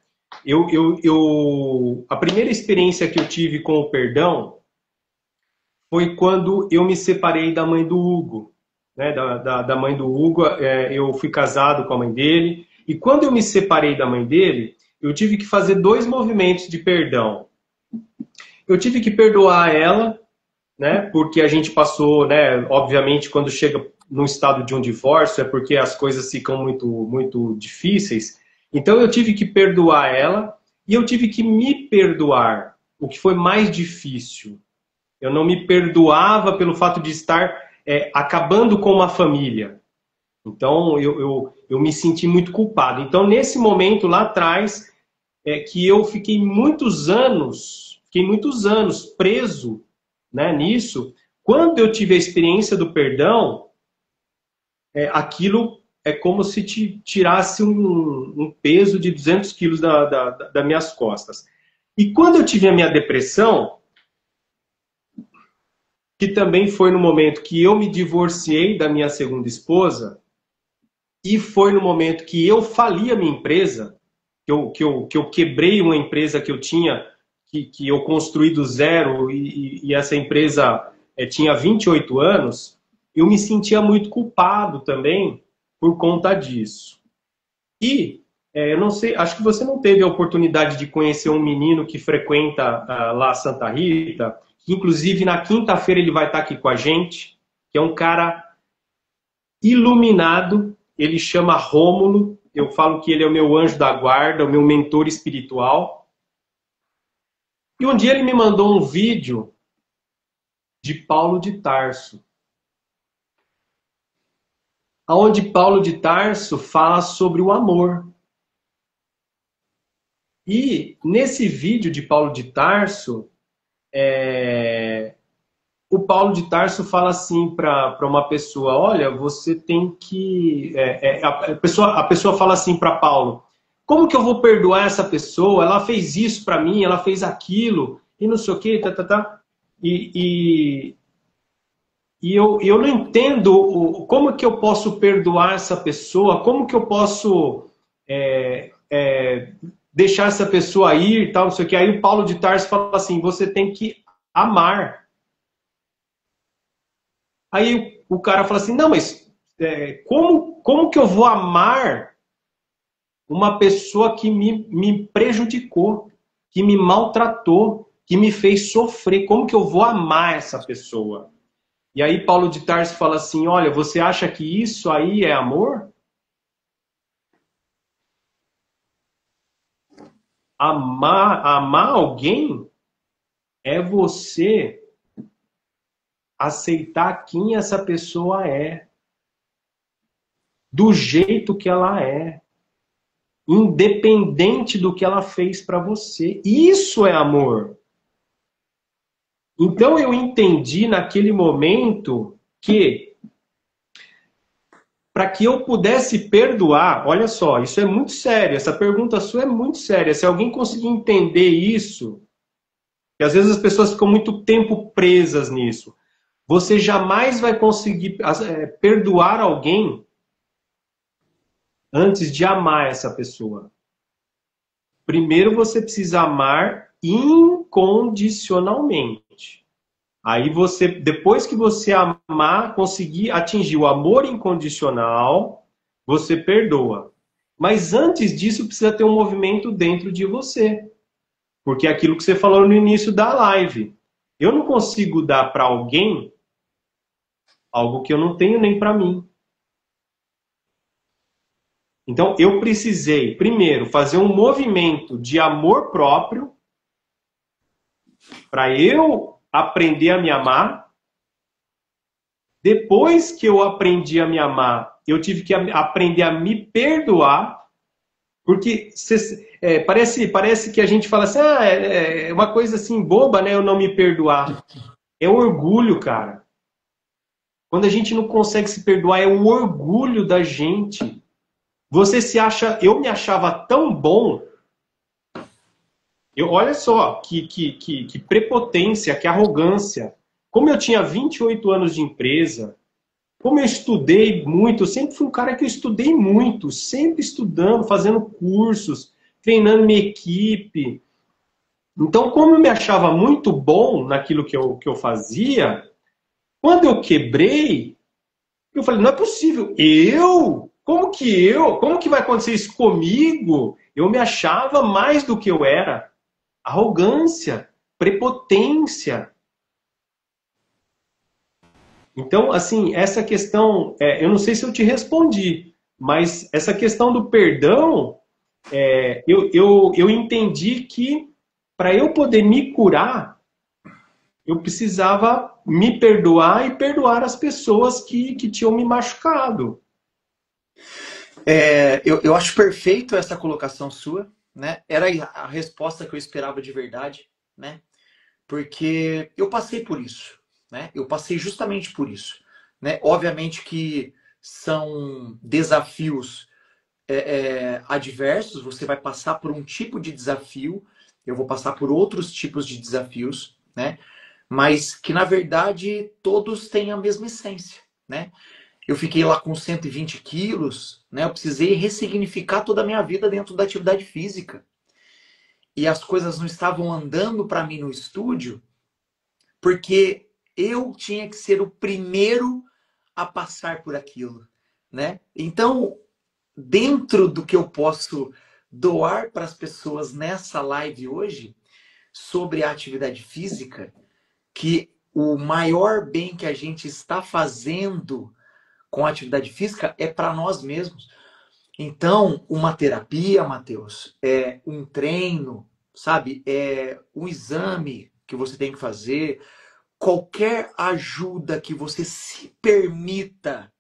S1: A primeira experiência que eu tive com o perdão foi quando eu me separei da mãe do Hugo, né? Da mãe do Hugo, eu fui casado com a mãe dele, e quando eu me separei da mãe dele, eu tive que fazer dois movimentos de perdão. Eu tive que perdoar ela, né? Porque a gente passou, né? Obviamente, quando chega no estado de um divórcio, é porque as coisas ficam muito, muito difíceis. Então, eu tive que perdoar ela e eu tive que me perdoar, o que foi mais difícil. Eu não me perdoava pelo fato de estar acabando com uma família. Então, eu me senti muito culpado. Então, nesse momento lá atrás, que eu fiquei muitos anos preso, né, nisso. Quando eu tive a experiência do perdão, aquilo é como se te tirasse um peso de 200 quilos das minhas costas. E quando eu tive a minha depressão, que também foi no momento que eu me divorciei da minha segunda esposa, e foi no momento que eu fali a minha empresa, que eu quebrei uma empresa que eu tinha, que eu construí do zero, e essa empresa tinha 28 anos, eu me sentia muito culpado também por conta disso. E eu não sei, acho que você não teve a oportunidade de conhecer um menino que frequenta lá Santa Rita, que inclusive na quinta-feira ele vai estar aqui com a gente, que é um cara iluminado, ele chama Rômulo, eu falo que ele é o meu anjo da guarda, o meu mentor espiritual. E um dia ele me mandou um vídeo de Paulo de Tarso, onde Paulo de Tarso fala sobre o amor. E nesse vídeo de Paulo de Tarso, o Paulo de Tarso fala assim para uma pessoa, olha, você tem que... a pessoa fala assim para Paulo, como que eu vou perdoar essa pessoa? Ela fez isso para mim, ela fez aquilo, e não sei o quê, E eu não entendo como que eu posso perdoar essa pessoa, como que eu posso deixar essa pessoa ir, tal, não sei o quê. Aí o Paulo de Tarso fala assim, você tem que amar.
S3: Aí o cara fala assim, não, mas como que eu vou amar uma pessoa que me prejudicou, que me maltratou, que me fez sofrer? Como que eu vou amar essa pessoa? E aí Paulo de Tarso fala assim, olha, você acha que isso aí é amor? Amar alguém é você aceitar quem essa pessoa é, do jeito que ela é, independente do que ela fez para você. Isso é amor. Então eu entendi naquele momento que para que eu pudesse perdoar, olha só, isso é muito sério, essa pergunta sua é muito séria. Se alguém conseguir entender isso, que às vezes as pessoas ficam muito tempo presas nisso, você jamais vai conseguir perdoar alguém antes de amar essa pessoa. Primeiro você precisa amar incondicionalmente. Aí você, depois que você amar, conseguir atingir o amor incondicional, você perdoa. Mas antes disso precisa ter um movimento dentro de você. Porque é aquilo que você falou no início da live. Eu não consigo dar para alguém algo que eu não tenho nem para mim. Então eu precisei, primeiro, fazer um movimento de amor próprio para eu aprender a me amar. Depois que eu aprendi a me amar, eu tive que aprender a me perdoar, porque parece que a gente fala assim, é uma coisa assim boba, né? Eu não me perdoar. É orgulho, cara. Quando a gente não consegue se perdoar, é o orgulho da gente. Você se acha, eu me achava tão bom. Olha só, que prepotência, que arrogância. Como eu tinha 28 anos de empresa, como eu estudei muito, eu sempre fui um cara que eu estudei muito, sempre estudando, fazendo cursos, treinando minha equipe. Então, como eu me achava muito bom naquilo que eu fazia, quando eu quebrei, eu falei, não é possível. Eu? Como que eu? Como que vai acontecer isso comigo? Eu me achava mais do que eu era. Arrogância, prepotência. Então, assim, essa questão, eu não sei se eu te respondi, mas essa questão do perdão, eu entendi que para eu poder me curar, eu precisava me perdoar e perdoar as pessoas que tinham me machucado.
S2: Eu acho perfeito essa colocação sua, né? Era a resposta que eu esperava de verdade, né? Porque eu passei por isso, né? Eu passei justamente por isso, né? Obviamente que são desafios adversos, você vai passar por um tipo de desafio, eu vou passar por outros tipos de desafios, né? Mas que, na verdade, todos têm a mesma essência, né? Eu fiquei lá com 120 quilos, né? Eu precisei ressignificar toda a minha vida dentro da atividade física. E as coisas não estavam andando para mim no estúdio, porque eu tinha que ser o primeiro a passar por aquilo, né? Então, dentro do que eu posso doar para as pessoas nessa live hoje, sobre a atividade física, que o maior bem que a gente está fazendo com a atividade física é para nós mesmos. Então, uma terapia, Matheus, é um treino, sabe? É um exame que você tem que fazer. Qualquer ajuda que você se permita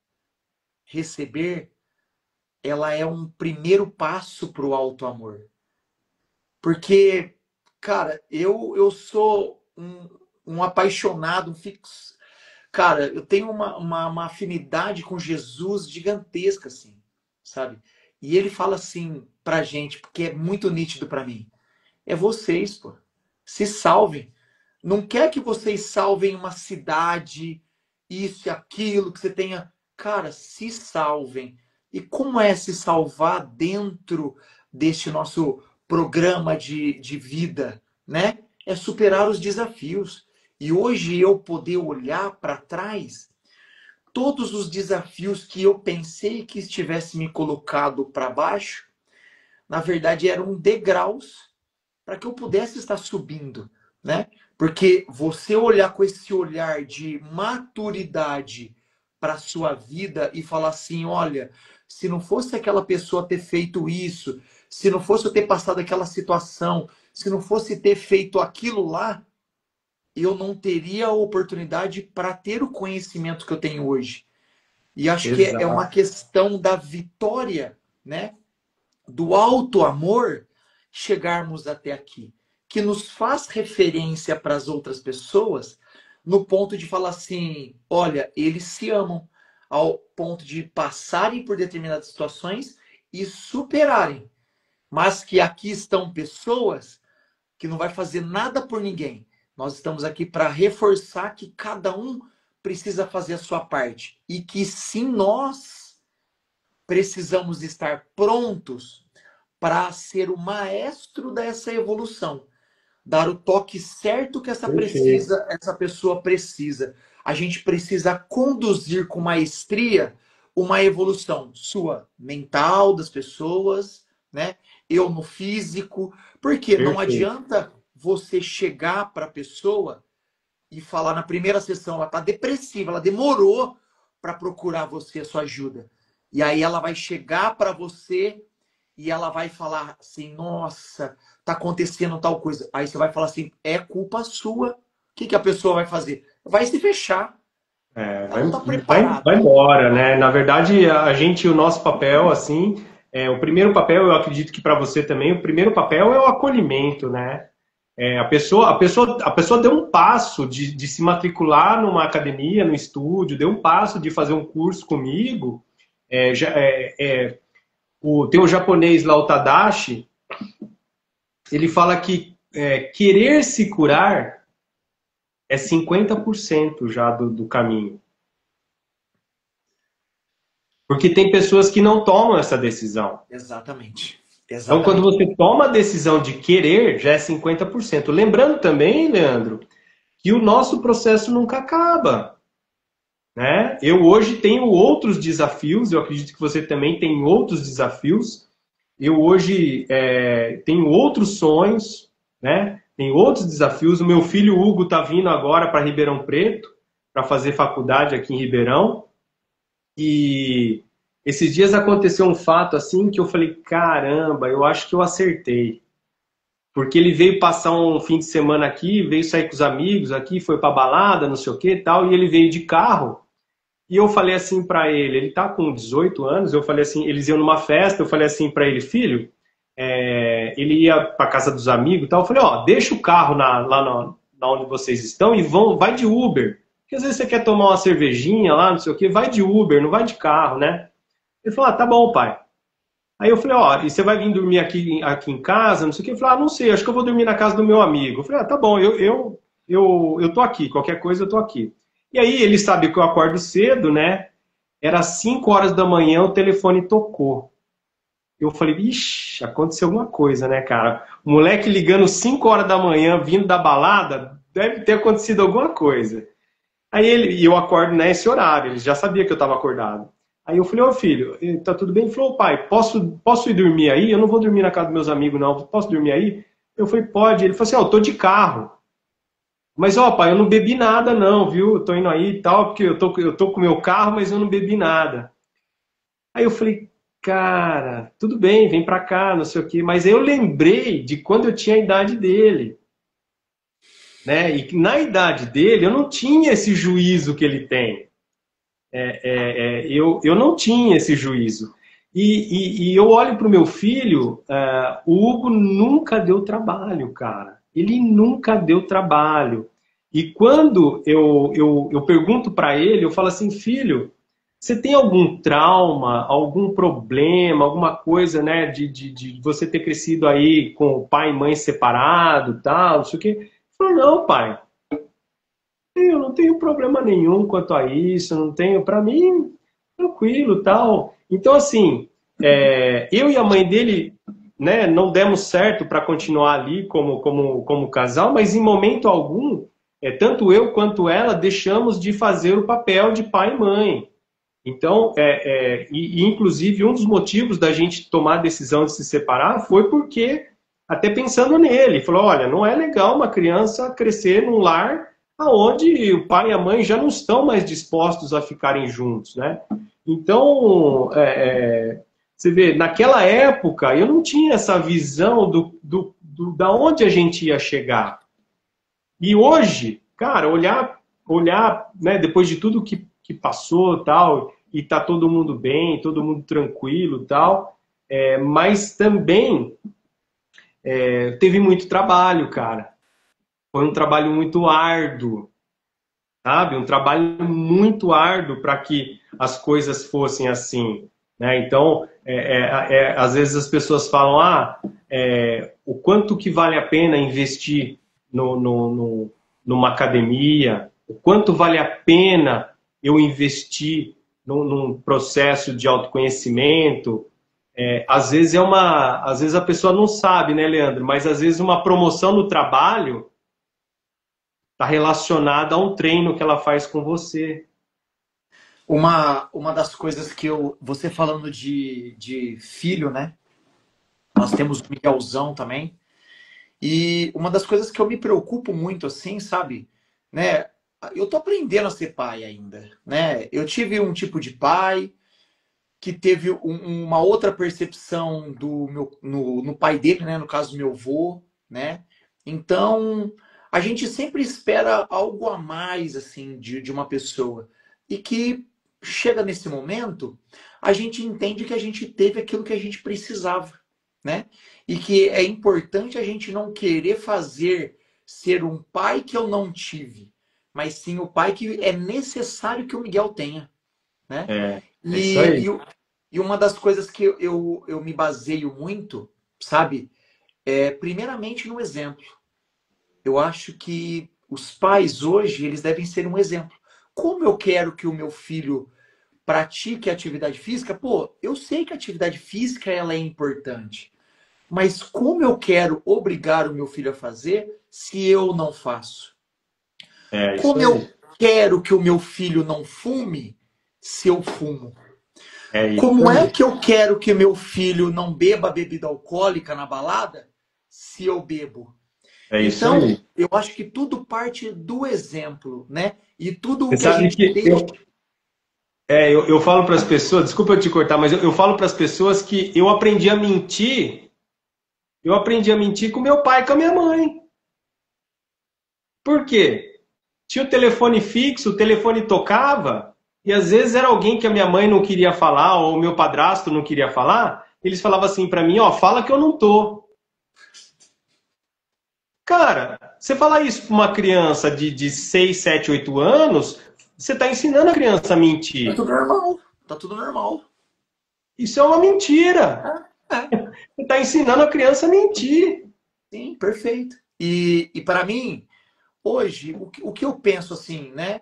S2: receber, ela é um primeiro passo para o auto-amor. Porque, cara, eu sou um apaixonado, cara, eu tenho uma afinidade com Jesus gigantesca, assim, sabe? E ele fala assim pra gente, porque é muito nítido pra mim. É vocês, pô. Se salvem. Não quer que vocês salvem uma cidade, isso e aquilo, que você tenha... Cara, se salvem. E como é se salvar dentro deste nosso programa de vida, né? É superar os desafios. E hoje eu poder olhar para trás todos os desafios que eu pensei que estivesse me colocado para baixo, na verdade eram degraus para que eu pudesse estar subindo, né? Porque você olhar com esse olhar de maturidade para a sua vida e falar assim, olha, se não fosse aquela pessoa ter feito isso, se não fosse eu ter passado aquela situação, se não fosse ter feito aquilo lá, eu não teria a oportunidade para ter o conhecimento que eu tenho hoje. E acho que é uma
S3: Exato.
S2: questão da vitória, né? Do alto amor, chegarmos até aqui. Que nos faz referência para as outras pessoas no ponto de falar assim, olha, eles se amam, ao ponto de passarem por determinadas situações e superarem. Mas que aqui estão pessoas que não vai fazer nada por ninguém. Nós estamos aqui para reforçar que cada um precisa fazer a sua parte. E que sim, nós precisamos estar prontos para ser o maestro dessa evolução. Dar o toque certo que
S3: Perfeito.
S2: essa pessoa precisa. A gente precisa conduzir com maestria uma evolução sua, mental das pessoas, né? Eu no físico. Porque não
S3: Perfeito.
S2: adianta você chegar para a pessoa e falar na primeira sessão, ela está depressiva, ela demorou para procurar você, a sua ajuda. E aí ela vai chegar para você e ela vai falar assim, nossa, tá acontecendo tal coisa. Aí você vai falar assim, é culpa sua. O que a pessoa vai fazer? Vai se fechar. Ela não está
S3: Vai
S2: preparada.
S3: embora, né? Na verdade, a gente, o nosso papel, assim, o primeiro papel, eu acredito que para você também, o primeiro papel é o acolhimento, né? A pessoa deu um passo de se matricular numa academia, no estúdio, deu um passo de fazer um curso comigo. Tem o japonês lá, o Tadashi, ele fala que querer se curar é 50% já do caminho. Porque tem pessoas que não tomam essa decisão.
S2: Exatamente.
S3: Então, quando
S2: Exatamente.
S3: você toma a decisão de querer, já é 50%. Lembrando também, Leandro, que o nosso processo nunca acaba, né? Eu hoje tenho outros desafios, eu acredito que você também tem outros desafios. Eu hoje tenho outros sonhos, né? Tenho outros desafios. O meu filho Hugo está vindo agora para Ribeirão Preto, para fazer faculdade aqui em Ribeirão. E esses dias aconteceu um fato assim que eu falei, caramba, eu acho que eu acertei. Porque ele veio passar um fim de semana aqui, veio sair com os amigos aqui, foi pra balada, não sei o que e tal, e ele veio de carro. E eu falei assim pra ele tá com 18 anos, eu falei assim, eles iam numa festa, eu falei assim pra ele, filho, ele ia pra casa dos amigos e tal, eu falei, ó, deixa o carro lá onde vocês estão e vai de Uber. Porque às vezes você quer tomar uma cervejinha lá, não sei o que, vai de Uber, não vai de carro, né? Ele falou, tá bom, pai. Aí eu falei, ó, e você vai vir dormir aqui em casa, não sei o que? Ele falou, não sei, acho que eu vou dormir na casa do meu amigo. Eu falei, tá bom, eu tô aqui, qualquer coisa eu tô aqui. E aí ele sabe que eu acordo cedo, né? Era 5 horas da manhã, o telefone tocou. Eu falei, ixi, aconteceu alguma coisa, né, cara? O moleque ligando 5 horas da manhã, vindo da balada, deve ter acontecido alguma coisa. E eu acordo nesse horário, ele já sabia que eu estava acordado. Aí eu falei, ô filho, tá tudo bem? Ele falou, pai, posso ir dormir aí? Eu não vou dormir na casa dos meus amigos, não. Posso dormir aí? Eu falei, pode. Ele falou assim, ó, eu tô de carro. Mas, ó, pai, eu não bebi nada, não, viu? Eu tô indo aí e tal, porque eu tô com o meu carro, mas eu não bebi nada. Aí eu falei, cara, tudo bem, vem pra cá, não sei o quê. Mas aí eu lembrei de quando eu tinha a idade dele, né? E que na idade dele eu não tinha esse juízo que ele tem. Eu não tinha esse juízo. E eu olho para o meu filho, o Hugo nunca deu trabalho, cara. Ele nunca deu trabalho. E quando eu pergunto para ele, eu falo assim, filho, você tem algum trauma, algum problema, alguma coisa, né, de você ter crescido aí com o pai e mãe separado, tal, não sei o quê? Ele falou, não, pai. Eu não tenho problema nenhum quanto a isso, não tenho, para mim, tranquilo, tal. Então, assim, eu e a mãe dele, né, não demos certo para continuar ali como casal, mas em momento algum tanto eu quanto ela deixamos de fazer o papel de pai e mãe. Então, inclusive, um dos motivos da gente tomar a decisão de se separar foi porque, até pensando nele, falou, olha, não é legal uma criança crescer num lar onde o pai e a mãe já não estão mais dispostos a ficarem juntos, né? Então, você vê, naquela época, eu não tinha essa visão da onde a gente ia chegar. E hoje, cara, olhar, né, depois de tudo que passou, tal, e tá todo mundo bem, todo mundo tranquilo, tal, mas também teve muito trabalho, cara. Foi um trabalho muito árduo, sabe? Um trabalho muito árduo para que as coisas fossem assim, né? Então, às vezes as pessoas falam, o quanto que vale a pena investir numa academia, o quanto vale a pena eu investir num processo de autoconhecimento. Às vezes às vezes a pessoa não sabe, né, Leandro? Mas às vezes uma promoção no trabalho está relacionada a um treino que ela faz com você.
S2: Uma das coisas que você falando de filho, né? Nós temos o Miguelzão também. E uma das coisas que eu me preocupo muito, assim, sabe? Né? Eu tô aprendendo a ser pai ainda, né? Eu tive um tipo de pai que teve uma outra percepção no pai dele, né? No caso, meu avô, né? Então, a gente sempre espera algo a mais, assim, de uma pessoa. E que chega nesse momento, a gente entende que a gente teve aquilo que a gente precisava, né? E que é importante a gente não querer ser um pai que eu não tive, mas sim o pai que é necessário que o Miguel tenha, né?
S3: Isso aí.
S2: E uma das coisas que eu me baseio muito, sabe? Primeiramente no exemplo. Eu acho que os pais hoje, eles devem ser um exemplo. Como eu quero que o meu filho pratique atividade física? Pô, eu sei que a atividade física ela é importante. Mas como eu quero obrigar o meu filho a fazer se eu não faço? Como eu quero que o meu filho não fume se eu fumo? Como é que eu quero que meu filho não beba bebida alcoólica na balada se eu bebo? Então, eu acho que tudo parte do exemplo, né? E tudo o que a gente
S3: eu falo para as pessoas, desculpa eu te cortar, mas eu falo para as pessoas que eu aprendi a mentir com meu pai e com a minha mãe. Por quê? Tinha o telefone fixo, o telefone tocava, e às vezes era alguém que a minha mãe não queria falar, ou o meu padrasto não queria falar, eles falavam assim para mim, fala que eu não tô. Cara, você falar isso para uma criança de 6, 7, 8 anos, você está ensinando a criança a mentir.
S2: Tá tudo normal. Tá tudo normal.
S3: Isso é uma mentira. Você está ensinando a criança a mentir.
S2: Sim, perfeito. E para mim, hoje, o que eu penso assim, né?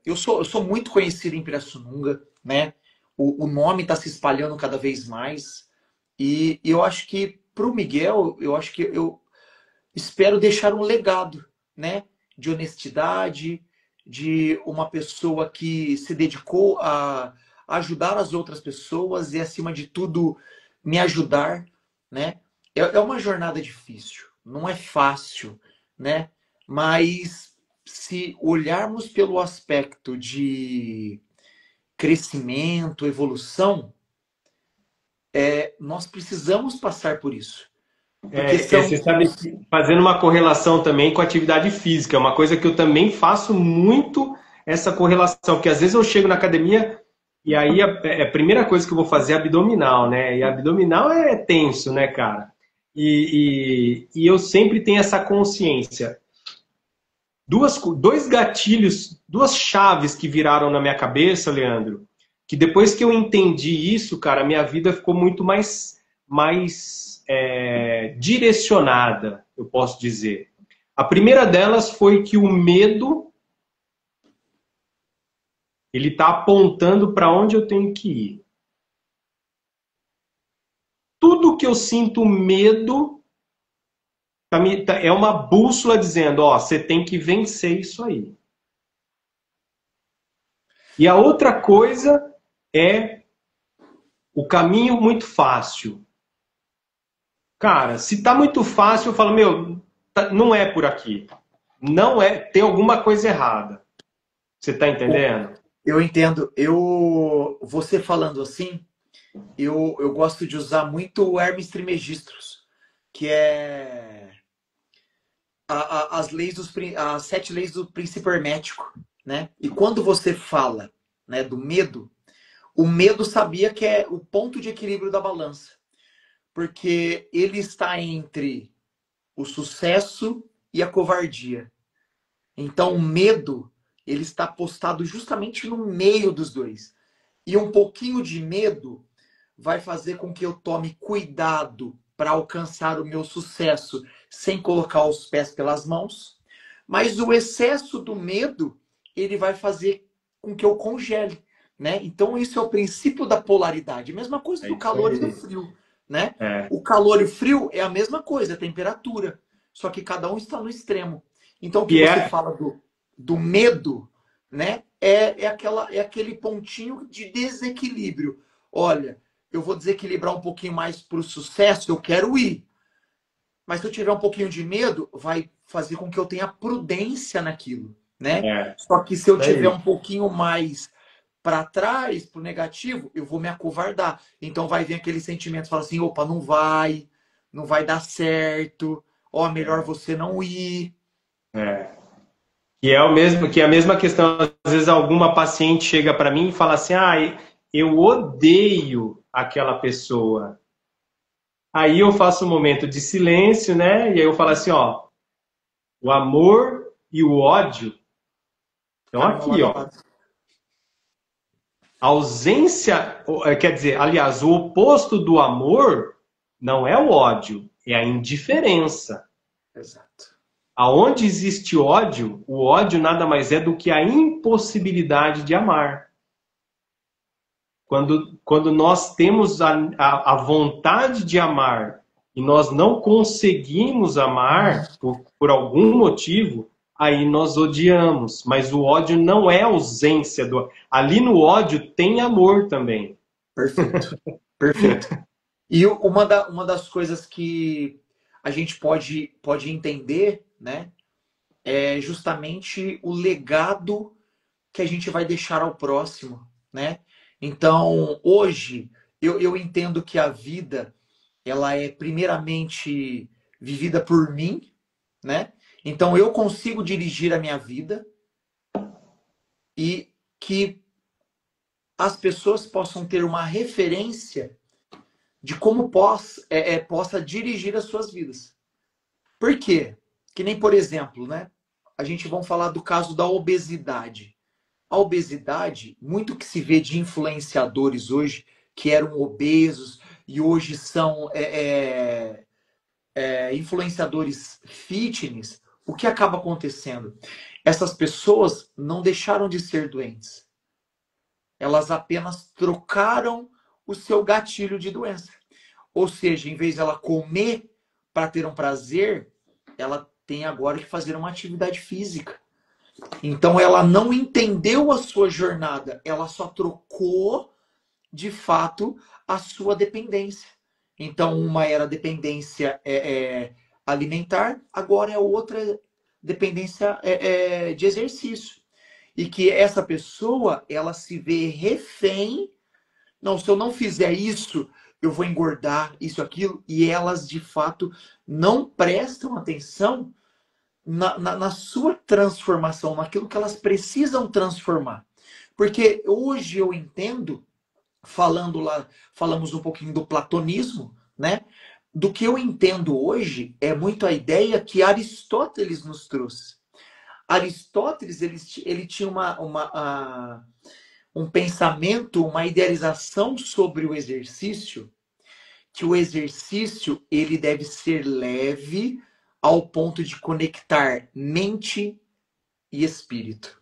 S2: Eu sou muito conhecido em Pirassununga, né? O nome está se espalhando cada vez mais. E eu acho que para o Miguel, eu acho que eu espero deixar um legado, né? De honestidade, de uma pessoa que se dedicou a ajudar as outras pessoas e, acima de tudo, me ajudar, né? É uma jornada difícil, não é fácil, né? Mas se olharmos pelo aspecto de crescimento, evolução, nós precisamos passar por isso. Porque
S3: você sabe, fazendo uma correlação também com a atividade física, é uma coisa que eu também faço muito essa correlação, porque às vezes eu chego na academia e aí a primeira coisa que eu vou fazer é abdominal, né? E abdominal é tenso, né, cara? E eu sempre tenho essa consciência. Dois gatilhos, duas chaves que viraram na minha cabeça, Leandro, que depois que eu entendi isso, cara, a minha vida ficou muito mais direcionada, eu posso dizer. A primeira delas foi que o medo ele está apontando para onde eu tenho que ir. Tudo que eu sinto medo é uma bússola dizendo, ó, você tem que vencer isso aí. E a outra coisa é o caminho muito fácil. Cara, se tá muito fácil, eu falo, meu, não é por aqui. Não é, tem alguma coisa errada. Você tá entendendo?
S2: Eu entendo. Você falando assim, eu gosto de usar muito o Hermes Trismegistus, que é as 7 leis do princípio hermético, né? E quando você fala, né, do medo, o medo sabia que é o ponto de equilíbrio da balança, porque ele está entre o sucesso e a covardia. Então, o medo, ele está postado justamente no meio dos dois. E um pouquinho de medo vai fazer com que eu tome cuidado para alcançar o meu sucesso sem colocar os pés pelas mãos. Mas o excesso do medo, ele vai fazer com que eu congele, né? Então, isso é o princípio da polaridade. Mesma coisa do calor e do frio, né? O calor e o frio é a mesma coisa, a temperatura. Só que cada um está no extremo. Então, o que você fala do medo, né? É aquele pontinho de desequilíbrio. Olha, eu vou desequilibrar um pouquinho mais para o sucesso, eu quero ir. Mas se eu tiver um pouquinho de medo, vai fazer com que eu tenha prudência naquilo, né? Só que se eu tiver um pouquinho mais para trás, para o negativo, eu vou me acovardar. Então vai vir aquele sentimento, fala assim, opa, não vai dar certo, ó, melhor você não ir.
S3: Que é o mesmo, que é a mesma questão, às vezes alguma paciente chega para mim e fala assim, eu odeio aquela pessoa. Aí eu faço um momento de silêncio, né? E aí eu falo assim, ó, o amor e o ódio estão aqui, ó. A ausência, quer dizer, aliás, o oposto do amor não é o ódio, é a indiferença.
S2: Exato.
S3: Aonde existe ódio, o ódio nada mais é do que a impossibilidade de amar. Quando nós temos a vontade de amar e nós não conseguimos amar por algum motivo, aí nós odiamos. Mas o ódio não é ausência do... Ali no ódio tem amor também.
S2: Perfeito. Perfeito. E uma das coisas que a gente pode entender, né, é justamente o legado que a gente vai deixar ao próximo, né? Então, hoje, eu entendo que a vida, ela é primeiramente vivida por mim, né? Então, eu consigo dirigir a minha vida e que as pessoas possam ter uma referência de como possa dirigir as suas vidas. Por quê? Que nem, por exemplo, né? A gente vai falar do caso da obesidade. A obesidade, muito que se vê de influenciadores hoje, que eram obesos e hoje são influenciadores fitness, o que acaba acontecendo? Essas pessoas não deixaram de ser doentes. Elas apenas trocaram o seu gatilho de doença. Ou seja, em vez de ela comer para ter um prazer, ela tem agora que fazer uma atividade física. Então ela não entendeu a sua jornada, ela só trocou de fato a sua dependência. Então uma era dependência alimentar, agora é outra dependência de exercício. E que essa pessoa, ela se vê refém. Não, se eu não fizer isso, eu vou engordar, isso, aquilo. E elas, de fato, não prestam atenção na sua transformação, naquilo que elas precisam transformar. Porque hoje eu entendo, falamos um pouquinho do platonismo, né? Do que eu entendo hoje é muito a ideia que Aristóteles nos trouxe. Aristóteles, ele tinha um pensamento, uma idealização sobre o exercício, que o exercício ele deve ser leve ao ponto de conectar mente e espírito.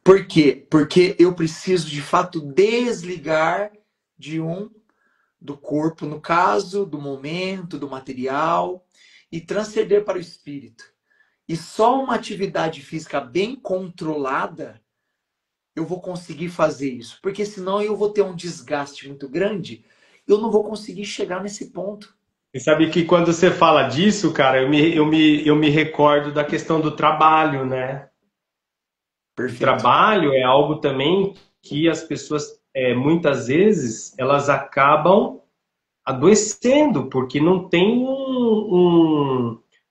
S2: Por quê? Porque eu preciso, de fato, desligar do corpo, no caso, do momento, do material, e transcender para o espírito. E só uma atividade física bem controlada eu vou conseguir fazer isso. Porque senão eu vou ter um desgaste muito grande, eu não vou conseguir chegar nesse ponto.
S3: E sabe que quando você fala disso, cara, eu me recordo da questão do trabalho, né? O
S2: Perfeito.
S3: trabalho é algo também que as pessoas, muitas vezes, elas acabam adoecendo, porque não tem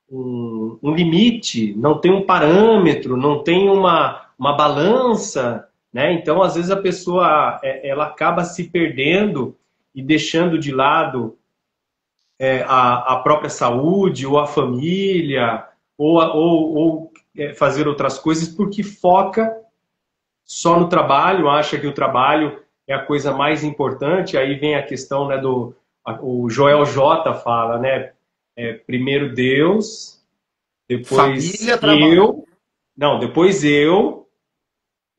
S3: um limite, não tem um parâmetro, não tem uma balança, né? Então, às vezes, a pessoa ela acaba se perdendo e deixando de lado a própria saúde, ou a família, ou fazer outras coisas, porque foca só no trabalho, acha que o trabalho é a coisa mais importante. Aí vem a questão, né, o Joel J fala, né? Primeiro Deus, depois
S2: Família, trabalho.
S3: eu, não, depois eu,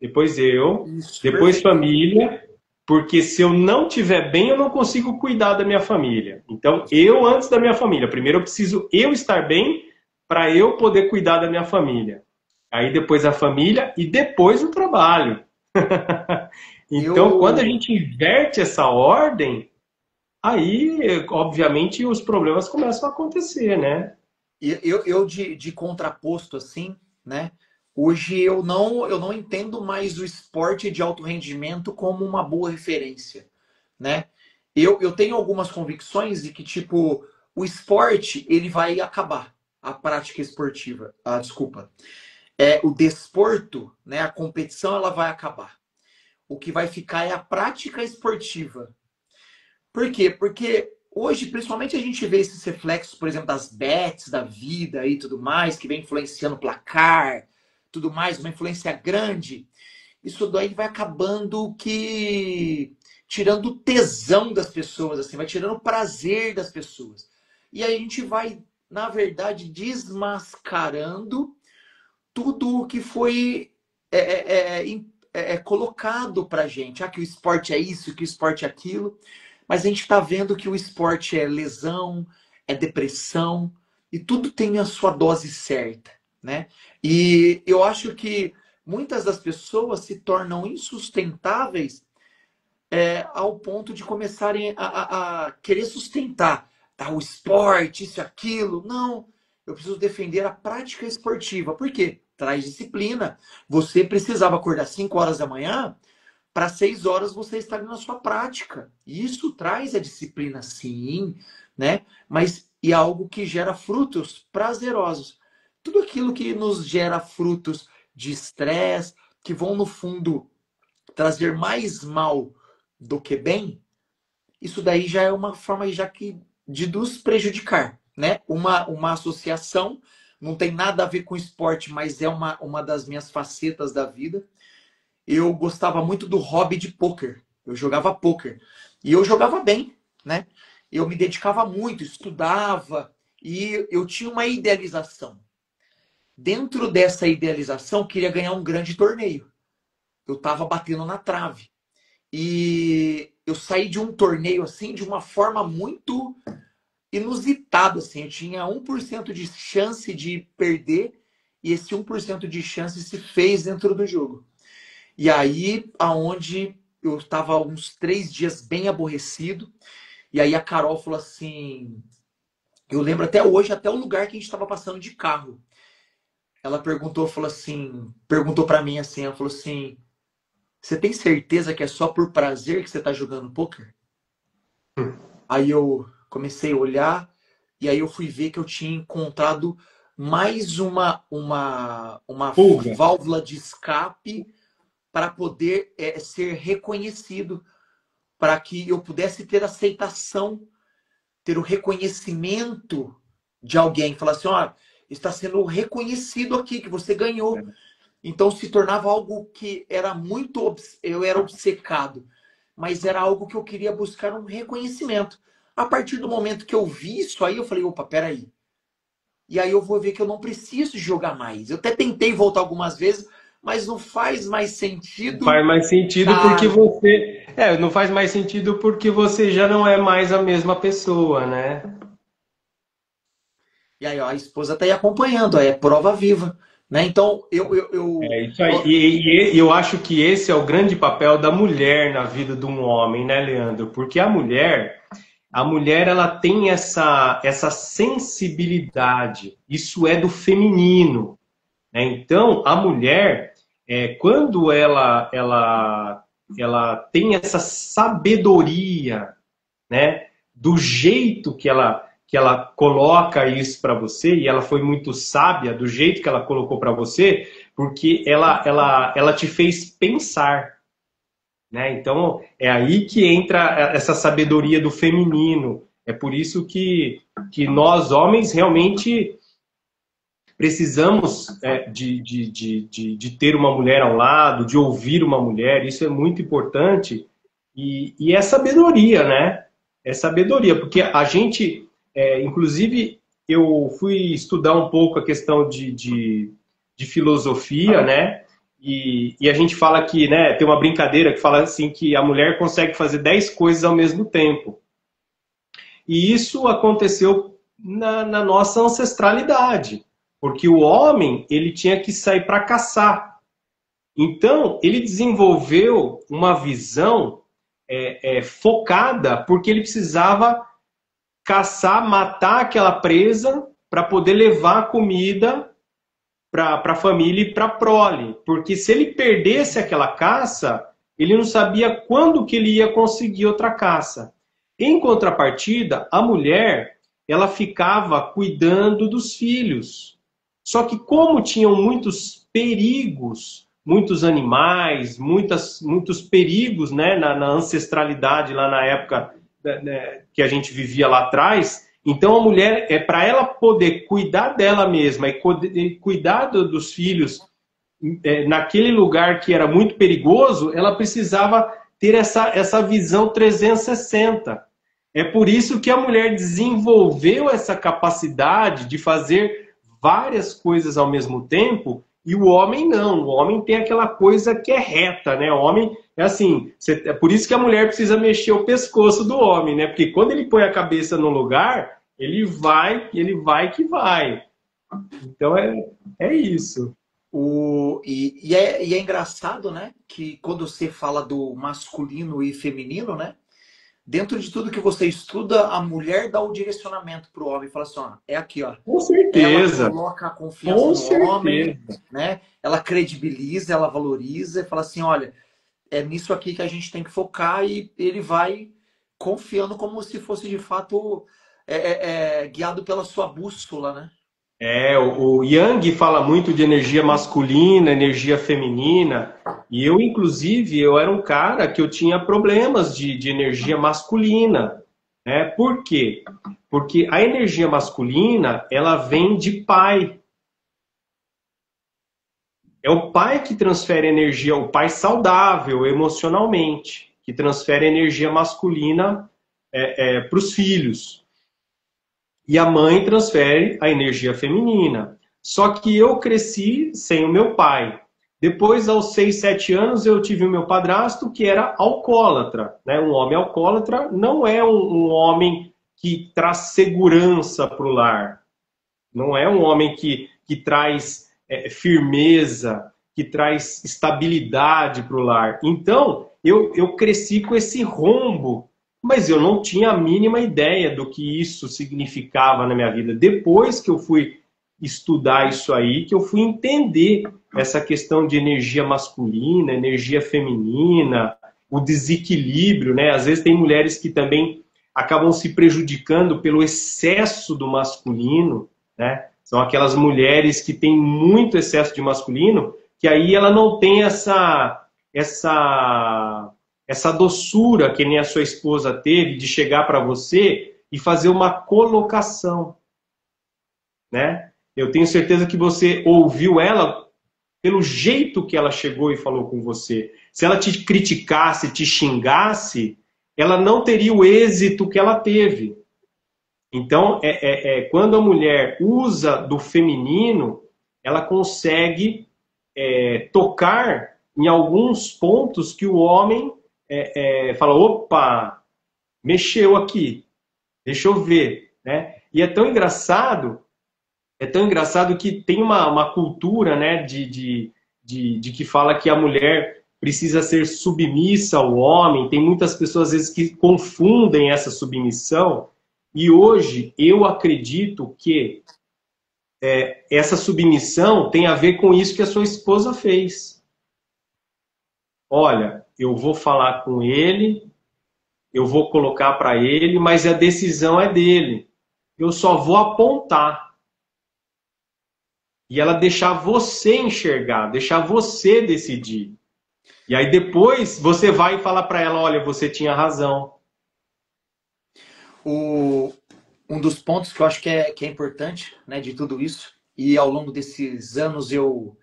S2: Isso,
S3: depois
S2: perfeito.
S3: família, porque se eu não estiver bem, eu não consigo cuidar da minha família. Então, eu antes da minha família. Primeiro eu preciso eu estar bem para eu poder cuidar da minha família. Aí depois a família e depois o trabalho. Então, quando a
S2: Eu,
S3: gente inverte essa ordem, aí, obviamente, os problemas começam a acontecer, né?
S2: eu de contraposto, assim, né? Hoje eu não entendo mais o esporte de alto rendimento como uma boa referência, né? Eu tenho algumas convicções de que, tipo, o esporte, ele vai acabar. A prática esportiva, desculpa. O desporto, né? A competição, ela vai acabar. O que vai ficar é a prática esportiva. Por quê? Porque hoje, principalmente, a gente vê esses reflexos, por exemplo, das bets da vida e tudo mais, que vem influenciando o placar, tudo mais, uma influência grande. Isso daí vai acabando que tirando o tesão das pessoas, assim, vai tirando o prazer das pessoas. E aí a gente vai, na verdade, desmascarando tudo o que foi colocado pra gente. Que o esporte é isso, que o esporte é aquilo. Mas a gente está vendo que o esporte é lesão, é depressão, e tudo tem a sua dose certa, né? E eu acho que muitas das pessoas se tornam insustentáveis ao ponto de começarem a querer sustentar o esporte, isso e aquilo. Não, eu preciso defender a prática esportiva. Por quê? Traz disciplina. Você precisava acordar 5 horas da manhã para 6 horas você estar na sua prática. Isso traz a disciplina, sim, né? Mas é algo que gera frutos prazerosos. Tudo aquilo que nos gera frutos de estresse, que vão, no fundo, trazer mais mal do que bem, isso daí já é uma forma já que de nos prejudicar, né? Uma associação, não tem nada a ver com esporte, mas é uma das minhas facetas da vida. Eu gostava muito do hobby de pôquer. Eu jogava pôquer. E eu jogava bem, né? Eu me dedicava muito, estudava e eu tinha uma idealização. Dentro dessa idealização, eu queria ganhar um grande torneio. Eu estava batendo na trave. E eu saí de um torneio assim de uma forma muito inusitada, assim. Eu tinha 1% de chance de perder e esse 1% de chance se fez dentro do jogo. E aí, aonde eu estava uns 3 dias bem aborrecido, e aí a Carol falou assim, eu lembro até hoje, até o lugar que a gente estava passando de carro. Ela perguntou para mim assim, ela falou assim, você tem certeza que é só por prazer que você está jogando poker? Aí eu comecei a olhar, e aí eu fui ver que eu tinha encontrado mais uma
S3: Pulga.
S2: válvula de escape para poder ser reconhecido, para que eu pudesse ter aceitação, ter o reconhecimento de alguém. Falar assim, ó, está sendo reconhecido aqui, que você ganhou. Então se tornava algo que era muito... Eu era obcecado, mas era algo que eu queria buscar um reconhecimento. A partir do momento que eu vi isso aí, eu falei, opa, peraí. E aí eu vou ver que eu não preciso jogar mais. Eu até tentei voltar algumas vezes, mas não faz mais
S3: Não
S2: sentido.
S3: faz mais sentido porque
S2: Cara,
S3: você. Não faz mais sentido porque você já não é mais a mesma pessoa, né?
S2: E aí, ó, a esposa está aí acompanhando, é prova viva, né? Então,
S3: É isso aí. E eu acho que esse é o grande papel da mulher na vida de um homem, né, Leandro? Porque a mulher ela tem essa sensibilidade. Isso é do feminino, né? Então, a mulher, quando ela tem essa sabedoria, né, do jeito que ela coloca isso para você, e ela foi muito sábia do jeito que ela colocou para você, porque ela te fez pensar, né? Então, é aí que entra essa sabedoria do feminino. É por isso que nós, homens, realmente precisamos de ter uma mulher ao lado, de ouvir uma mulher, isso é muito importante. E é sabedoria, né? É sabedoria, porque a gente, inclusive, eu fui estudar um pouco a questão de filosofia, né? E a gente fala que, né, tem uma brincadeira que fala assim que a mulher consegue fazer 10 coisas ao mesmo tempo. E isso aconteceu na nossa ancestralidade, porque o homem ele tinha que sair para caçar. Então, ele desenvolveu uma visão focada, porque ele precisava caçar, matar aquela presa para poder levar a comida para a família e para a prole. Porque se ele perdesse aquela caça, ele não sabia quando que ele ia conseguir outra caça. Em contrapartida, a mulher, ela ficava cuidando dos filhos. Só que como tinham muitos perigos, muitos animais, muitos perigos, né, na ancestralidade, lá na época, né, que a gente vivia lá atrás, então a mulher, para ela poder cuidar dela mesma e cuidar dos filhos naquele lugar que era muito perigoso, ela precisava ter essa visão 360. É por isso que a mulher desenvolveu essa capacidade de fazer várias coisas ao mesmo tempo, e o homem não. O homem tem aquela coisa que é reta, né? O homem é assim, é por isso que a mulher precisa mexer o pescoço do homem, né? Porque quando ele põe a cabeça no lugar, ele vai que vai. Então é isso.
S2: E é engraçado, né? Que quando você fala do masculino e feminino, né? Dentro de tudo que você estuda, a mulher dá o direcionamento para o homem. Fala assim, ó, é aqui, ó.
S3: Com certeza.
S2: Ela coloca a confiança no homem, né? Ela credibiliza, ela valoriza e fala assim, olha, é nisso aqui que a gente tem que focar, e ele vai confiando como se fosse de fato guiado pela sua bússola, né?
S3: O Yang fala muito de energia masculina, energia feminina, e eu, inclusive, eu era um cara que eu tinha problemas de energia masculina, né? Por quê? Porque a energia masculina, ela vem de pai. É o pai que transfere energia, o pai saudável emocionalmente, que transfere energia masculina para os filhos. E a mãe transfere a energia feminina. Só que eu cresci sem o meu pai. Depois, aos 6, 7 anos, eu tive o meu padrasto, que era alcoólatra, né? Um homem alcoólatra não é um homem que traz segurança para o lar. Não é um homem que traz firmeza, que traz estabilidade para o lar. Então, eu cresci com esse rombo, mas eu não tinha a mínima ideia do que isso significava na minha vida. Depois que eu fui estudar isso aí, que eu fui entender essa questão de energia masculina, energia feminina, o desequilíbrio, né? Às vezes tem mulheres que também acabam se prejudicando pelo excesso do masculino, né? São aquelas mulheres que têm muito excesso de masculino, que aí ela não tem essa doçura que nem a sua esposa teve de chegar para você e fazer uma colocação, né? Eu tenho certeza que você ouviu ela pelo jeito que ela chegou e falou com você. Se ela te criticasse, te xingasse, ela não teria o êxito que ela teve. Então, quando a mulher usa do feminino, ela consegue tocar em alguns pontos que o homem fala, opa, mexeu aqui, deixa eu ver, né? E é tão engraçado É tão engraçado que tem uma cultura, né, de que fala que a mulher precisa ser submissa ao homem. Tem muitas pessoas, às vezes, que confundem essa submissão. E hoje, eu acredito que essa submissão tem a ver com isso que a sua esposa fez. Olha, eu vou falar com ele, eu vou colocar para ele, mas a decisão é dele. Eu só vou apontar. E ela deixar você enxergar, deixar você decidir. E aí depois você vai falar para ela, olha, você tinha razão.
S2: Um dos pontos que eu acho que é importante, né, de tudo isso, e ao longo desses anos eu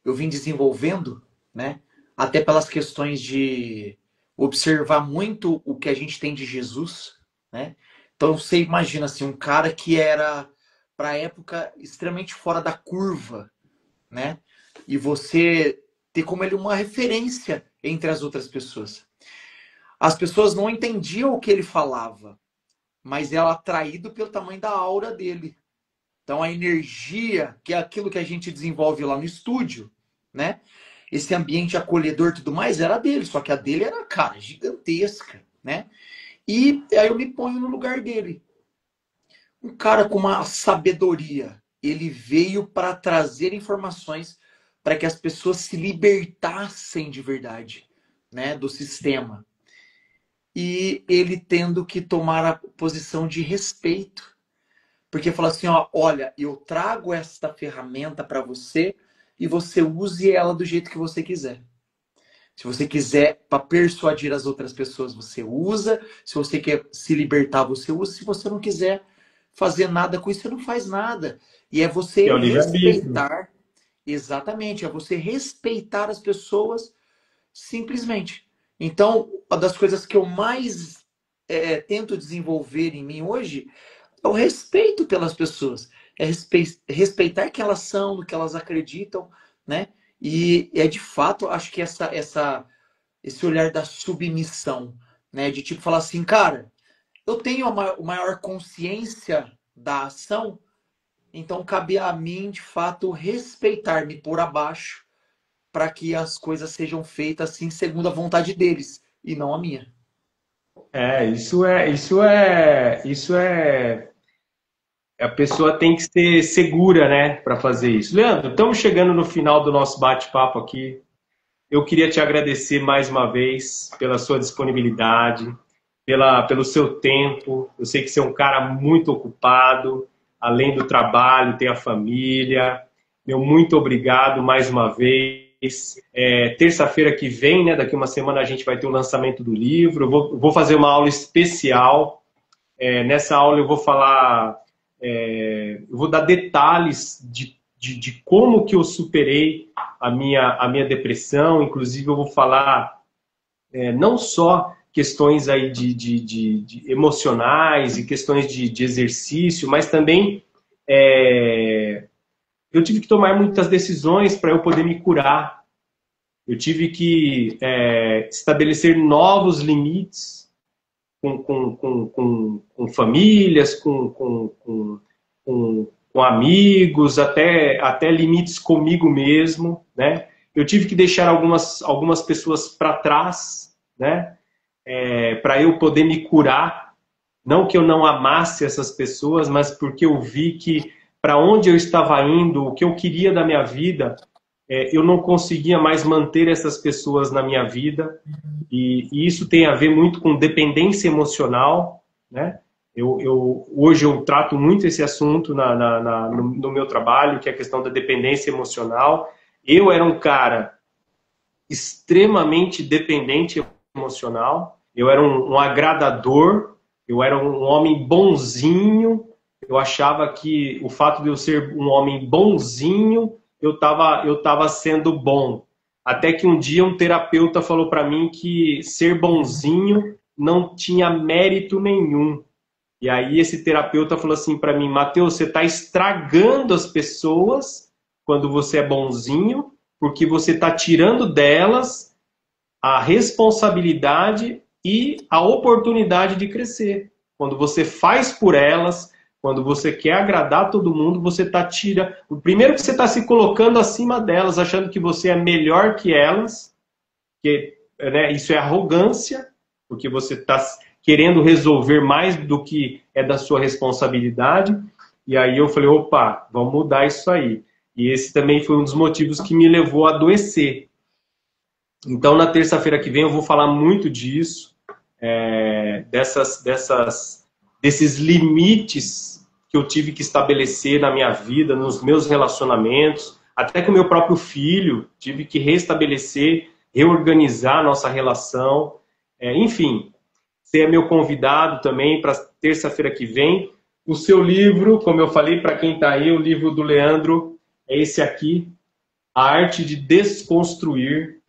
S2: vim desenvolvendo, né, até pelas questões de observar muito o que a gente tem de Jesus, né? Então você imagina assim, um cara que era, para a época, extremamente fora da curva, né? E você ter como ele uma referência entre as outras pessoas. As pessoas não entendiam o que ele falava, mas ela atraído pelo tamanho da aura dele. Então a energia, que é aquilo que a gente desenvolve lá no estúdio, né? Esse ambiente acolhedor e tudo mais era dele, só que a dele era, cara, gigantesca, né? E aí eu me ponho no lugar dele. Um cara com uma sabedoria, ele veio para trazer informações para que as pessoas se libertassem de verdade, né, do sistema. E ele tendo que tomar a posição de respeito. Porque fala assim, ó, olha, eu trago esta ferramenta para você e você use ela do jeito que você quiser. Se você quiser para persuadir as outras pessoas, você usa. Se você quer se libertar, você usa. Se você não quiser fazer nada com isso, você não faz nada. E é você respeitar. Exatamente, é você respeitar as pessoas simplesmente. Então, uma das coisas que eu mais tento desenvolver em mim hoje é o respeito pelas pessoas. É respeitar quem elas são, no que elas acreditam, né? E é de fato, acho que esse olhar da submissão, né? De tipo falar assim, cara, eu tenho uma maior consciência da ação, então cabe a mim, de fato, respeitar, me pôr abaixo para que as coisas sejam feitas assim segundo a vontade deles e não a minha.
S3: A pessoa tem que ser segura, né, para fazer isso. Leandro, estamos chegando no final do nosso bate-papo aqui. Eu queria te agradecer mais uma vez pela sua disponibilidade, pelo seu tempo. Eu sei que você é um cara muito ocupado, além do trabalho, tem a família. Meu muito obrigado mais uma vez. Terça-feira que vem, né, daqui uma semana, a gente vai ter o lançamento do livro. Eu vou fazer uma aula especial. Nessa aula eu vou falar, eu vou dar detalhes de como que eu superei a minha depressão. Inclusive eu vou falar não só questões aí de emocionais e questões de exercício, mas também eu tive que tomar muitas decisões para eu poder me curar. Eu tive que estabelecer novos limites com famílias, com amigos, até limites comigo mesmo, né? Eu tive que deixar algumas pessoas para trás, né? Para eu poder me curar. Não que eu não amasse essas pessoas, mas porque eu vi que para onde eu estava indo, o que eu queria da minha vida, eu não conseguia mais manter essas pessoas na minha vida. E isso tem a ver muito com dependência emocional, né? Hoje eu trato muito esse assunto no meu trabalho, que é a questão da dependência emocional. Eu era um cara extremamente dependente emocional, eu era um agradador, eu era um homem bonzinho, eu achava que o fato de eu ser um homem bonzinho, eu tava sendo bom. Até que um dia um terapeuta falou para mim que ser bonzinho não tinha mérito nenhum. E aí esse terapeuta falou assim para mim, Matheus, você está estragando as pessoas quando você é bonzinho, porque você está tirando delas a responsabilidade e a oportunidade de crescer. Quando você faz por elas, quando você quer agradar todo mundo, você o primeiro que você está se colocando acima delas, achando que você é melhor que elas, que, né, isso é arrogância, porque você está querendo resolver mais do que é da sua responsabilidade. E aí eu falei, opa, vamos mudar isso aí. E esse também foi um dos motivos que me levou a adoecer. Então, na terça-feira que vem, eu vou falar muito disso, desses limites que eu tive que estabelecer na minha vida, nos meus relacionamentos, até com o meu próprio filho, tive que restabelecer, reorganizar a nossa relação. Enfim, você é meu convidado também para terça-feira que vem. O seu livro, como eu falei para quem está aí, o livro do Leandro é esse aqui, A Arte de Desconstruir.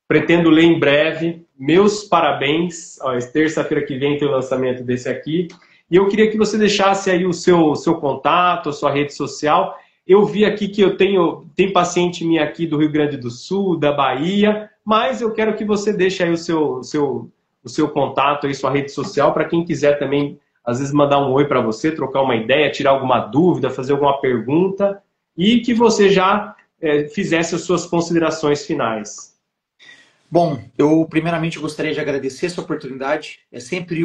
S3: Pretendo ler em breve. Meus parabéns. Terça-feira que vem tem o lançamento desse aqui. E eu queria que você deixasse aí o seu contato, a sua rede social. Eu vi aqui que tem paciente minha aqui do Rio Grande do Sul, da Bahia, mas eu quero que você deixe aí o seu contato, aí, sua rede social, para quem quiser também, às vezes, mandar um oi para você, trocar uma ideia, tirar alguma dúvida, fazer alguma pergunta, e que você já fizesse as suas considerações finais.
S2: Bom, eu primeiramente gostaria de agradecer essa oportunidade. É sempre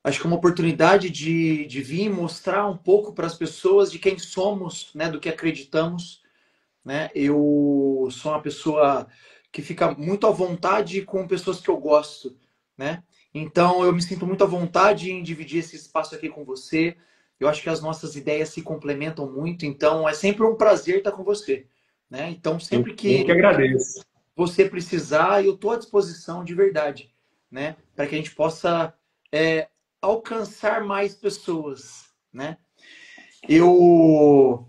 S2: acho que uma oportunidade de vir mostrar um pouco para as pessoas de quem somos, né, do que acreditamos, né? Eu sou uma pessoa que fica muito à vontade com pessoas que eu gosto, né? Então eu me sinto muito à vontade em dividir esse espaço aqui com você. Eu acho que as nossas ideias se complementam muito, então é sempre um prazer estar com você, né? Então sempre
S3: Eu que agradeço.
S2: você precisar, eu estou à disposição de verdade, né? Para que a gente possa alcançar mais pessoas, né? Eu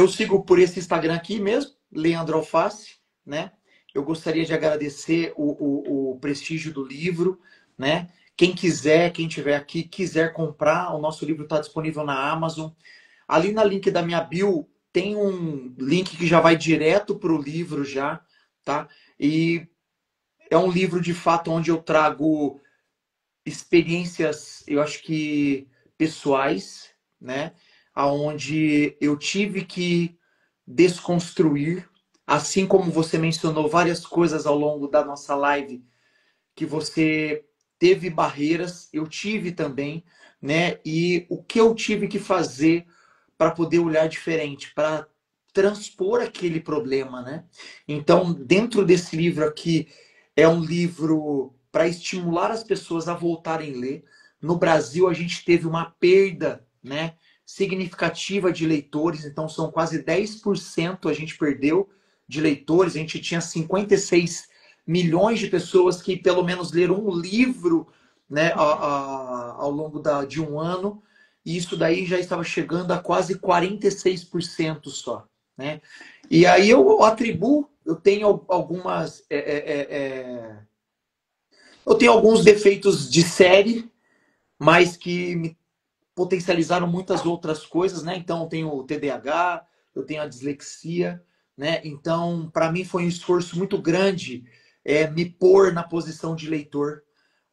S2: sigo por esse Instagram aqui mesmo, Leandro Alface, né? Eu gostaria de agradecer o prestígio do livro, né? Quem quiser, quem tiver aqui, quiser comprar, o nosso livro está disponível na Amazon. Ali na link da minha bio tem um link que já vai direto para o livro já, tá? E é um livro de fato onde eu trago experiências, eu acho que pessoais, né? Aonde eu tive que desconstruir, assim como você mencionou várias coisas ao longo da nossa live, que você teve barreiras, eu tive também, né? E o que eu tive que fazer para poder olhar diferente, para transpor aquele problema, né? Então, dentro desse livro aqui, é um livro para estimular as pessoas a voltarem a ler. No Brasil, a gente teve uma perda, né, significativa de leitores, então são quase 10% a gente perdeu de leitores. A gente tinha 56 milhões de pessoas que pelo menos leram um livro, né, ao longo de um ano, e isso daí já estava chegando a quase 46% só, né? E aí eu atribuo, eu tenho alguns defeitos de série, mas que me potencializaram muitas outras coisas, né? Então eu tenho o TDAH, eu tenho a dislexia, né? Então, para mim foi um esforço muito grande me pôr na posição de leitor.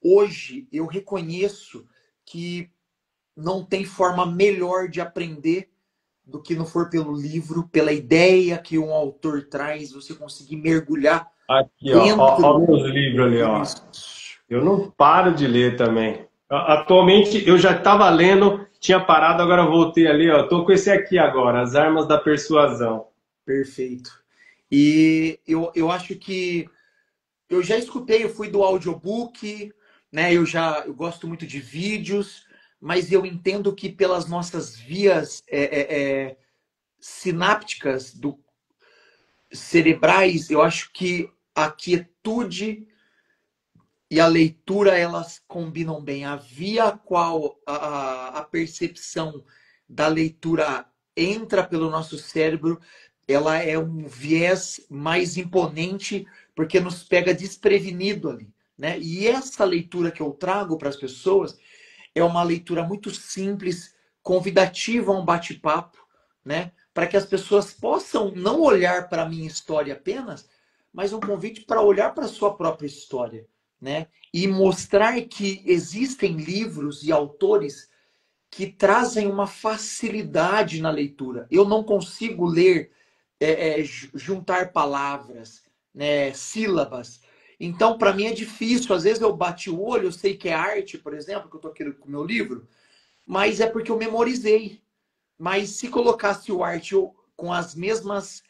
S2: Hoje eu reconheço que não tem forma melhor de aprender do que não for pelo livro, pela ideia que um autor traz, você conseguir mergulhar
S3: aqui, ó meus livros ali, ó. Eu não paro de ler também. Atualmente eu já estava lendo, tinha parado, agora voltei ali, ó. Tô com esse aqui agora, As Armas da Persuasão.
S2: Perfeito. E eu acho que eu já escutei, eu fui do audiobook, né? Eu gosto muito de vídeos, mas eu entendo que pelas nossas vias sinápticas cerebrais, eu acho que a quietude e a leitura, elas combinam bem. A via a qual a percepção da leitura entra pelo nosso cérebro, ela é um viés mais imponente, porque nos pega desprevenido ali, né? E essa leitura que eu trago para as pessoas é uma leitura muito simples, convidativa a um bate-papo, né? Para que as pessoas possam não olhar para a minha história apenas, mas um convite para olhar para a sua própria história, né? E mostrar que existem livros e autores que trazem uma facilidade na leitura. Eu não consigo ler, juntar palavras, né, sílabas. Então, para mim é difícil. Às vezes eu bati o olho, eu sei que é arte, por exemplo, que eu estou aqui com o meu livro, mas é porque eu memorizei. Mas se colocasse o arte com as mesmas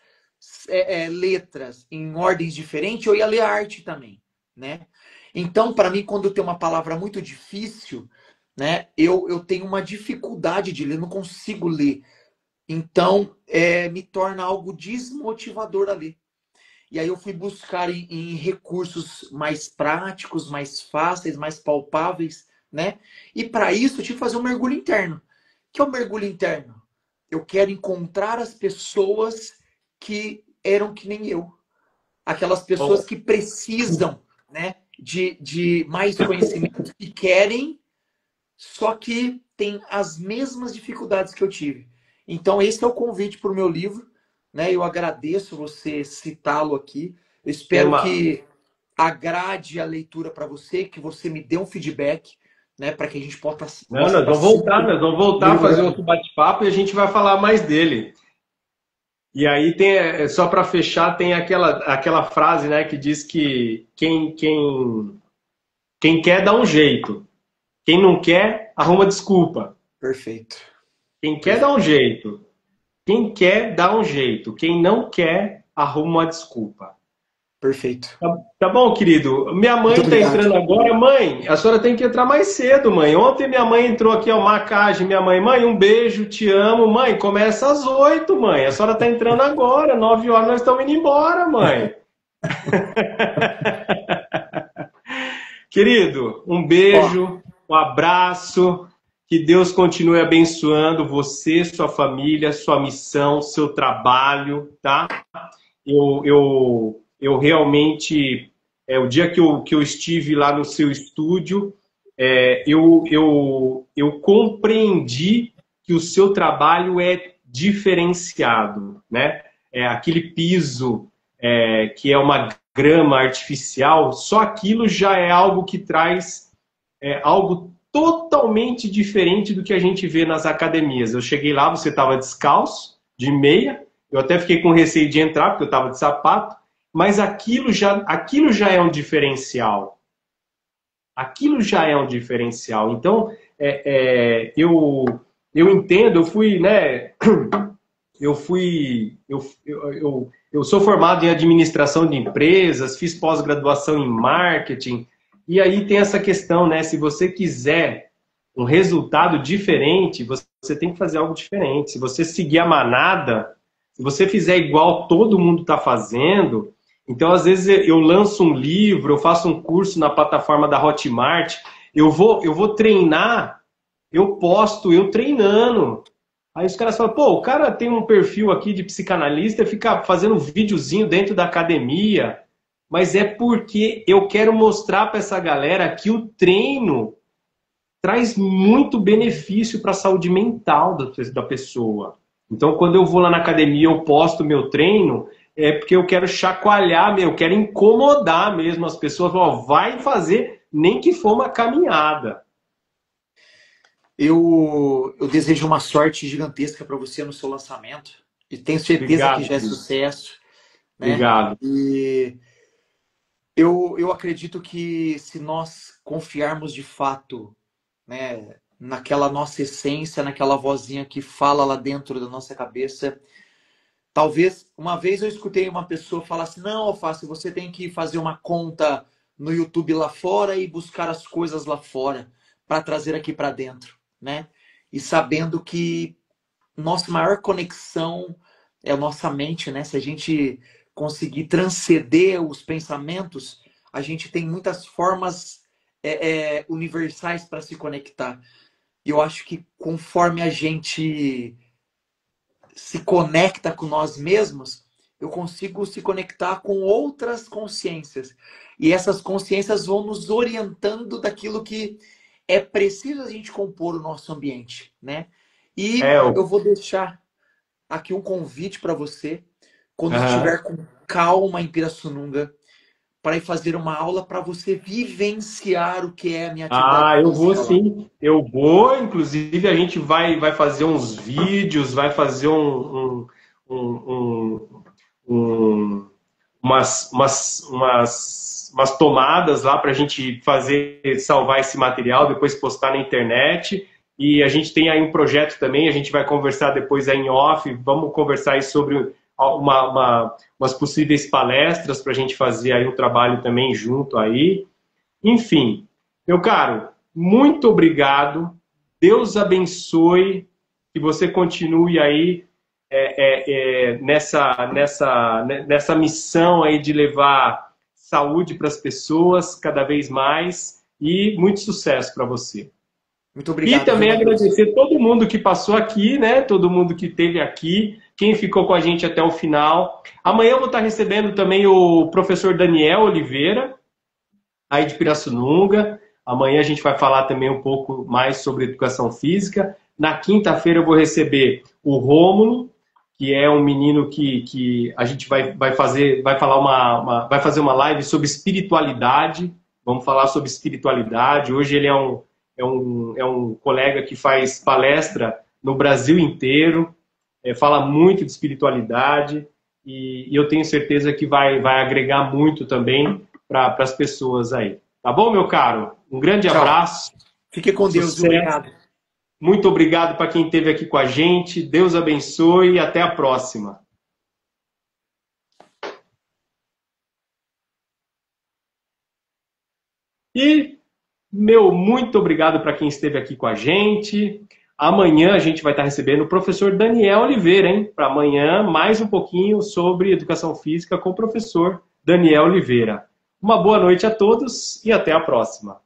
S2: letras em ordens diferentes, eu ia ler a arte também, né? Então, para mim, quando tem uma palavra muito difícil, né, eu tenho uma dificuldade de ler, não consigo ler. Então, me torna algo desmotivador a ler. E aí eu fui buscar em recursos mais práticos, mais fáceis, mais palpáveis, né? E para isso eu tive que fazer um mergulho interno. O que é o mergulho interno? Eu quero encontrar as pessoas que eram que nem eu. Aquelas pessoas que precisam, né, de mais conhecimento, que querem, só que tem as mesmas dificuldades que eu tive. Então esse é o convite para o meu livro, né? Eu agradeço você citá-lo aqui. Eu espero que agrade a leitura para você, que você me dê um feedback, né, para que a gente possa
S3: Não, nós vamos voltar a fazer outro bate-papo e a gente vai falar mais dele. E aí tem, só para fechar, tem aquela frase, né, que diz que quem quer dá um jeito, quem não quer arruma desculpa.
S2: Perfeito.
S3: Quem quer dá um jeito, quem quer dá um jeito, quem não quer arruma uma desculpa.
S2: Perfeito.
S3: Tá bom, querido. Minha mãe está entrando agora. Mãe, a senhora tem que entrar mais cedo, mãe. Ontem minha mãe entrou aqui, ó, Macagem. Minha mãe, um beijo, te amo. Mãe, começa às 8, mãe. A senhora está entrando agora, 9 horas nós estamos indo embora, mãe. Querido, um beijo, um abraço. Que Deus continue abençoando você, sua família, sua missão, seu trabalho, tá? Eu realmente, o dia que eu estive lá no seu estúdio, eu compreendi que o seu trabalho é diferenciado, né? Aquele piso que é uma grama artificial, só aquilo já é algo que traz algo totalmente diferente do que a gente vê nas academias. Eu cheguei lá, você estava descalço, de meia, eu até fiquei com receio de entrar, porque eu estava de sapato, mas aquilo já é um diferencial. Aquilo já é um diferencial. Então, eu entendo, eu fui, né? Eu sou formado em administração de empresas, fiz pós-graduação em marketing, e aí tem essa questão, né? Se você quiser um resultado diferente, você tem que fazer algo diferente. Se você seguir a manada, se você fizer igual todo mundo está fazendo, então às vezes eu lanço um livro, eu faço um curso na plataforma da Hotmart, eu vou treinar, eu posto, eu treinando. Aí os caras falam, pô, o cara tem um perfil aqui de psicanalista, fica fazendo um videozinho dentro da academia, mas é porque eu quero mostrar para essa galera que o treino traz muito benefício para a saúde mental da pessoa. Então, quando eu vou lá na academia, eu posto meu treino, é porque eu quero chacoalhar, eu quero incomodar mesmo as pessoas. Ó, vai fazer, nem que for uma caminhada.
S2: Eu desejo uma sorte gigantesca para você no seu lançamento. E tenho certeza
S3: Obrigado,
S2: que já é sucesso. Né?
S3: Obrigado.
S2: E eu acredito que se nós confiarmos de fato, né, naquela nossa essência, naquela vozinha que fala lá dentro da nossa cabeça. Talvez, uma vez eu escutei uma pessoa falar assim, não, Alface, você tem que fazer uma conta no YouTube lá fora e buscar as coisas lá fora para trazer aqui para dentro, né? E sabendo que nossa maior conexão é a nossa mente, né? Se a gente conseguir transcender os pensamentos, a gente tem muitas formas universais para se conectar. E eu acho que conforme a gente se conecta com nós mesmos, eu consigo se conectar com outras consciências. E essas consciências vão nos orientando daquilo que é preciso a gente compor o nosso ambiente, né? E eu vou deixar aqui um convite para você, quando estiver com calma em Pirassununga, para ir fazer uma aula para você vivenciar o que é a minha atividade
S3: Ah, eu vou
S2: física lá.
S3: sim. Eu vou, inclusive a gente vai fazer uns vídeos, vai fazer um- umas tomadas lá para a gente fazer, salvar esse material, depois postar na internet. E a gente tem aí um projeto também, a gente vai conversar depois aí em off, vamos conversar aí sobre umas possíveis palestras para a gente fazer aí um trabalho também junto aí. Enfim, meu caro, muito obrigado. Deus abençoe, que você continue aí nessa missão aí de levar saúde para as pessoas cada vez mais e muito sucesso para você.
S2: Muito
S3: E
S2: obrigado,
S3: também
S2: viu, Matheus?
S3: agradecer todo mundo que passou aqui, né? Todo mundo que esteve aqui, quem ficou com a gente até o final. Amanhã eu vou estar recebendo também o professor Daniel Oliveira, aí de Pirassununga. Amanhã a gente vai falar também um pouco mais sobre educação física. Na quinta-feira eu vou receber o Rômulo, que é um menino que a gente vai fazer uma live sobre espiritualidade. Vamos falar sobre espiritualidade. Hoje ele é um colega que faz palestra no Brasil inteiro, fala muito de espiritualidade e eu tenho certeza que vai agregar muito também para as pessoas aí. Tá bom, meu caro? Um grande
S2: Tchau.
S3: abraço.
S2: Fique com Deus.
S3: Sucesso.
S2: Obrigado.
S3: Muito obrigado para quem esteve aqui com a gente. Deus abençoe e até a próxima. E, muito obrigado para quem esteve aqui com a gente. Amanhã a gente vai estar recebendo o professor Daniel Oliveira, hein? Para amanhã, mais um pouquinho sobre educação física com o professor Daniel Oliveira. Uma boa noite a todos e até a próxima.